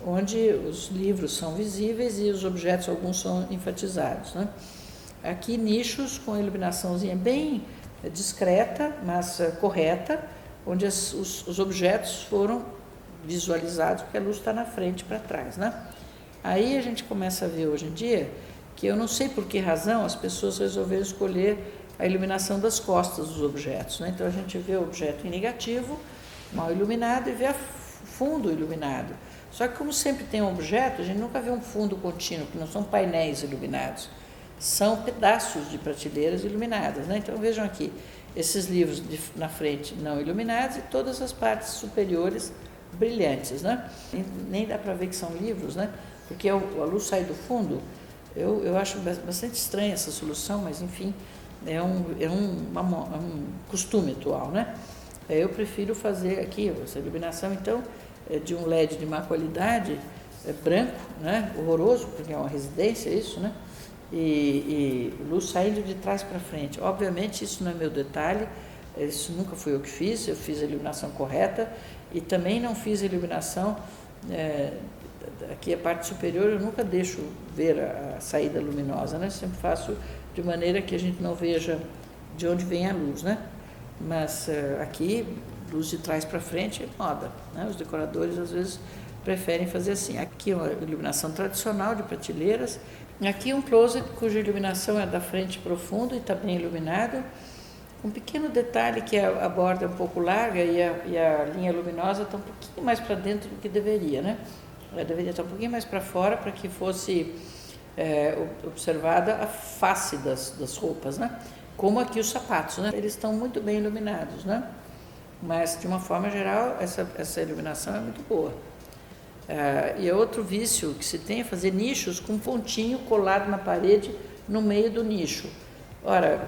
onde os livros são visíveis e os objetos, alguns são enfatizados, né? Aqui nichos com iluminaçãozinha bem discreta, mas correta, onde os objetos foram visualizados, porque a luz está na frente e para trás, né? Aí a gente começa a ver hoje em dia que eu não sei por que razão as pessoas resolveram escolher a iluminação das costas dos objetos, né? Então a gente vê o objeto em negativo, mal iluminado, e vê fundo iluminado. Só que como sempre tem um objeto, a gente nunca vê um fundo contínuo, que não são painéis iluminados, são pedaços de prateleiras iluminadas, né? Então vejam aqui, esses livros na frente não iluminados e todas as partes superiores brilhantes, né? Nem dá para ver que são livros, né? Porque a luz sai do fundo. Eu acho bastante estranha essa solução, mas enfim, é um costume atual, né? Eu prefiro fazer aqui essa iluminação, então, de um LED de má qualidade, branco, né? Horroroso, porque é uma residência isso, né? E luz saindo de trás para frente. Obviamente isso não é meu detalhe, isso nunca fui eu que fiz, eu fiz a iluminação correta e também não fiz a iluminação, aqui a parte superior eu nunca deixo ver a saída luminosa, né? Sempre faço de maneira que a gente não veja de onde vem a luz, né? Mas aqui, luz de trás para frente é moda, né? Os decoradores às vezes preferem fazer assim. Aqui uma iluminação tradicional de prateleiras, aqui um closet cuja iluminação é da frente profundo e está bem iluminado. Um pequeno detalhe que a borda é um pouco larga e a linha luminosa está um pouquinho mais para dentro do que deveria, né? Ela deveria estar um pouquinho mais para fora para que fosse observada a face das roupas, né? Como aqui os sapatos, né? Eles estão muito bem iluminados, né? Mas, de uma forma geral, essa iluminação é muito boa. E é outro vício que se tem é fazer nichos com um pontinho colado na parede no meio do nicho. Ora,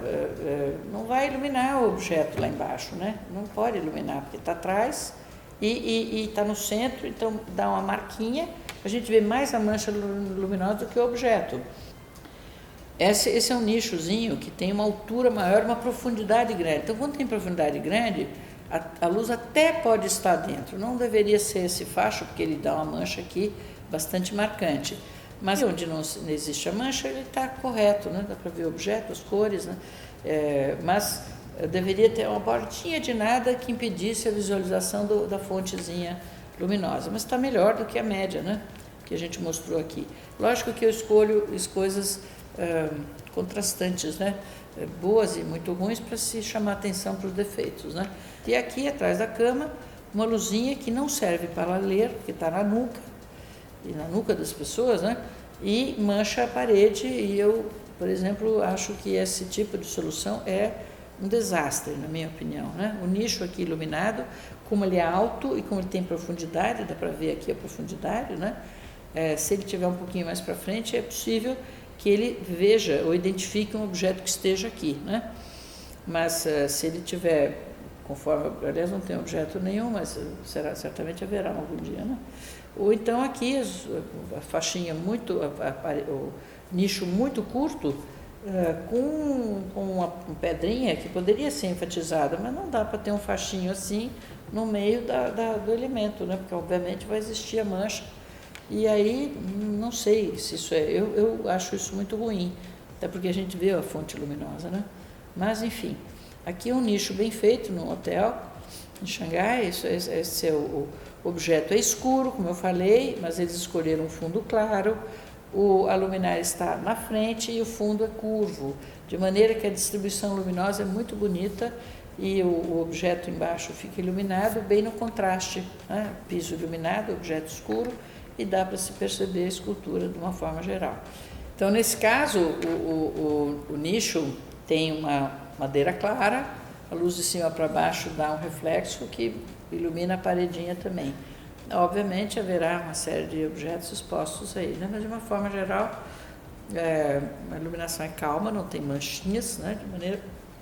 não vai iluminar o objeto lá embaixo, né? Não pode iluminar, porque está atrás e está no centro, então dá uma marquinha, a gente vê mais a mancha luminosa do que o objeto. Esse é um nichozinho que tem uma altura maior, uma profundidade grande. Então, quando tem profundidade grande, a luz até pode estar dentro. Não deveria ser esse facho, porque ele dá uma mancha aqui bastante marcante. Mas onde não existe a mancha, ele está correto, né? Dá para ver o objeto, as cores, né? Mas deveria ter uma bordinha de nada que impedisse a visualização da fontezinha luminosa. Mas está melhor do que a média, né? Que a gente mostrou aqui. Lógico que eu escolho as coisas contrastantes, né? Boas e muito ruins para se chamar atenção para os defeitos, né? E aqui atrás da cama uma luzinha que não serve para ler, que está na nuca e na nuca das pessoas, né? E mancha a parede. E eu, por exemplo, acho que esse tipo de solução é um desastre, na minha opinião, né? O nicho aqui iluminado, como ele é alto e como ele tem profundidade, dá para ver aqui a profundidade, né? Se ele tiver um pouquinho mais para frente, é possível que ele veja ou identifique um objeto que esteja aqui, né? Mas se ele tiver, conforme, aliás, não tem objeto nenhum, mas certamente haverá algum dia, né? Ou então aqui a faixinha o nicho muito curto, com uma pedrinha que poderia ser enfatizada, mas não dá para ter um faixinho assim no meio do elemento, né? Porque obviamente vai existir a mancha. E aí, não sei se isso eu acho isso muito ruim, até porque a gente vê a fonte luminosa, né? Mas, enfim, aqui é um nicho bem feito num hotel em Xangai. Esse é o objeto é escuro, como eu falei, mas eles escolheram um fundo claro, a luminária está na frente e o fundo é curvo, de maneira que a distribuição luminosa é muito bonita e o objeto embaixo fica iluminado bem no contraste, né? Piso iluminado, objeto escuro, e dá para se perceber a escultura de uma forma geral. Então, nesse caso, o nicho tem uma madeira clara, a luz de cima para baixo dá um reflexo que ilumina a paredinha também. Obviamente, haverá uma série de objetos expostos aí, né? Mas, de uma forma geral, a iluminação é calma, não tem manchinhas, né? De maneira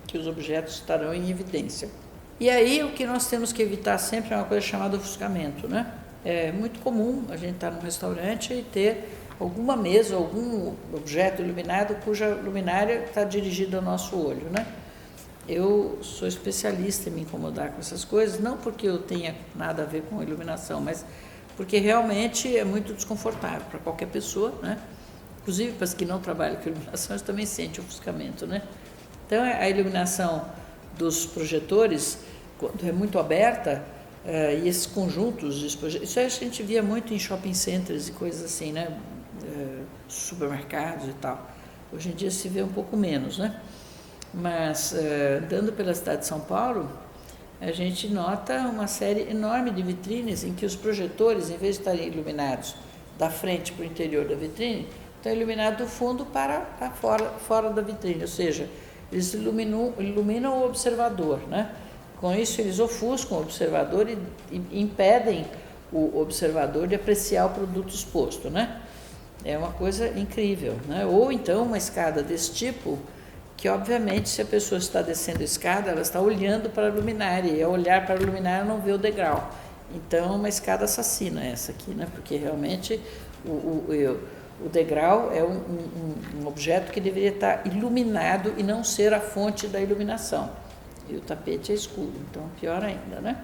que os objetos estarão em evidência. E aí, o que nós temos que evitar sempre é uma coisa chamada ofuscamento, né? É muito comum a gente estar num restaurante e ter alguma mesa, algum objeto iluminado cuja luminária está dirigida ao nosso olho, né? Eu sou especialista em me incomodar com essas coisas, não porque eu tenha nada a ver com iluminação, mas porque realmente é muito desconfortável para qualquer pessoa, né? Inclusive para as que não trabalham com iluminação, eles também sentem ofuscamento, né? Então, a iluminação dos projetores, quando é muito aberta, e esses conjuntos de isso a gente via muito em shopping centers e coisas assim, né? Supermercados e tal. Hoje em dia se vê um pouco menos, né? Mas, andando pela cidade de São Paulo, a gente nota uma série enorme de vitrines em que os projetores, em vez de estarem iluminados da frente para o interior da vitrine, estão iluminados do fundo para fora da vitrine, ou seja, eles iluminam o observador, né? Com isso, eles ofuscam o observador e impedem o observador de apreciar o produto exposto, né? É uma coisa incrível, né? Ou então uma escada desse tipo, que obviamente se a pessoa está descendo a escada, ela está olhando para a luminária, e ao olhar para a luminária não vê o degrau. Então, é uma escada assassina essa aqui, né? Porque realmente o degrau é um objeto que deveria estar iluminado e não ser a fonte da iluminação. E o tapete é escuro, então pior ainda, né?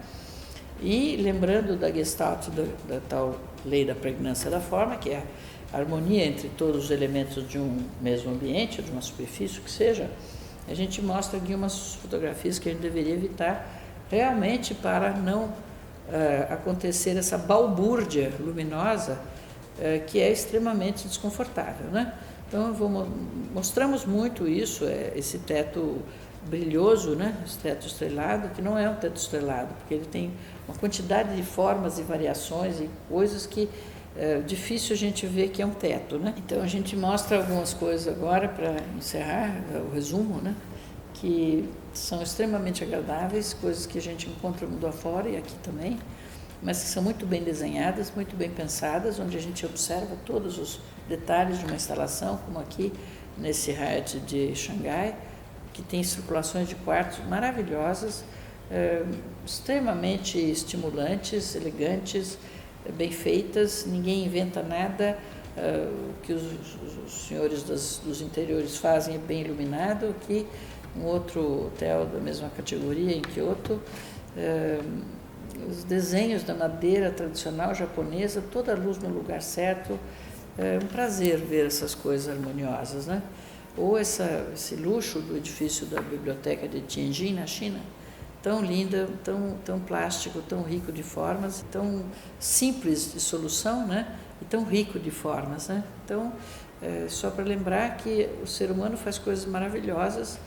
E lembrando da Gestalt, da tal lei da pregnância da forma, que é a harmonia entre todos os elementos de um mesmo ambiente, de uma superfície, o que seja, a gente mostra aqui umas fotografias que a gente deveria evitar realmente para não acontecer essa balbúrdia luminosa que é extremamente desconfortável, né? Então mostramos muito isso, esse teto brilhoso, né? Esse teto estrelado, que não é um teto estrelado, porque ele tem uma quantidade de formas e variações e coisas que é difícil a gente ver que é um teto, né? Então a gente mostra algumas coisas agora para encerrar o resumo, né? Que são extremamente agradáveis, coisas que a gente encontra mundo afora e aqui também, mas que são muito bem desenhadas, muito bem pensadas, onde a gente observa todos os detalhes de uma instalação, como aqui nesse Hyatt de Xangai, que tem circulações de quartos maravilhosas, extremamente estimulantes, elegantes, bem feitas, ninguém inventa nada, o que os senhores dos interiores fazem é bem iluminado. Aqui, um outro hotel da mesma categoria em Kyoto, os desenhos da madeira tradicional japonesa, toda a luz no lugar certo, é um prazer ver essas coisas harmoniosas, né? Ou esse luxo do edifício da biblioteca de Tianjin, na China, tão linda, tão plástico, tão rico de formas, tão simples de solução, né? E tão rico de formas, né? Então, só para lembrar que o ser humano faz coisas maravilhosas,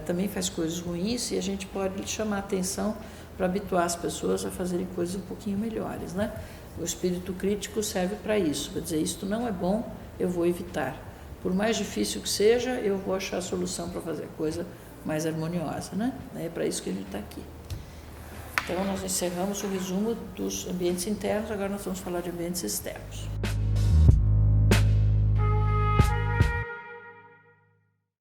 também faz coisas ruins, e a gente pode chamar a atenção para habituar as pessoas a fazerem coisas um pouquinho melhores, né? O espírito crítico serve para isso, para dizer, isto não é bom, eu vou evitar. Por mais difícil que seja, eu vou achar a solução para fazer a coisa mais harmoniosa, né? É para isso que a gente está aqui. Então, nós encerramos o resumo dos ambientes internos, agora nós vamos falar de ambientes externos.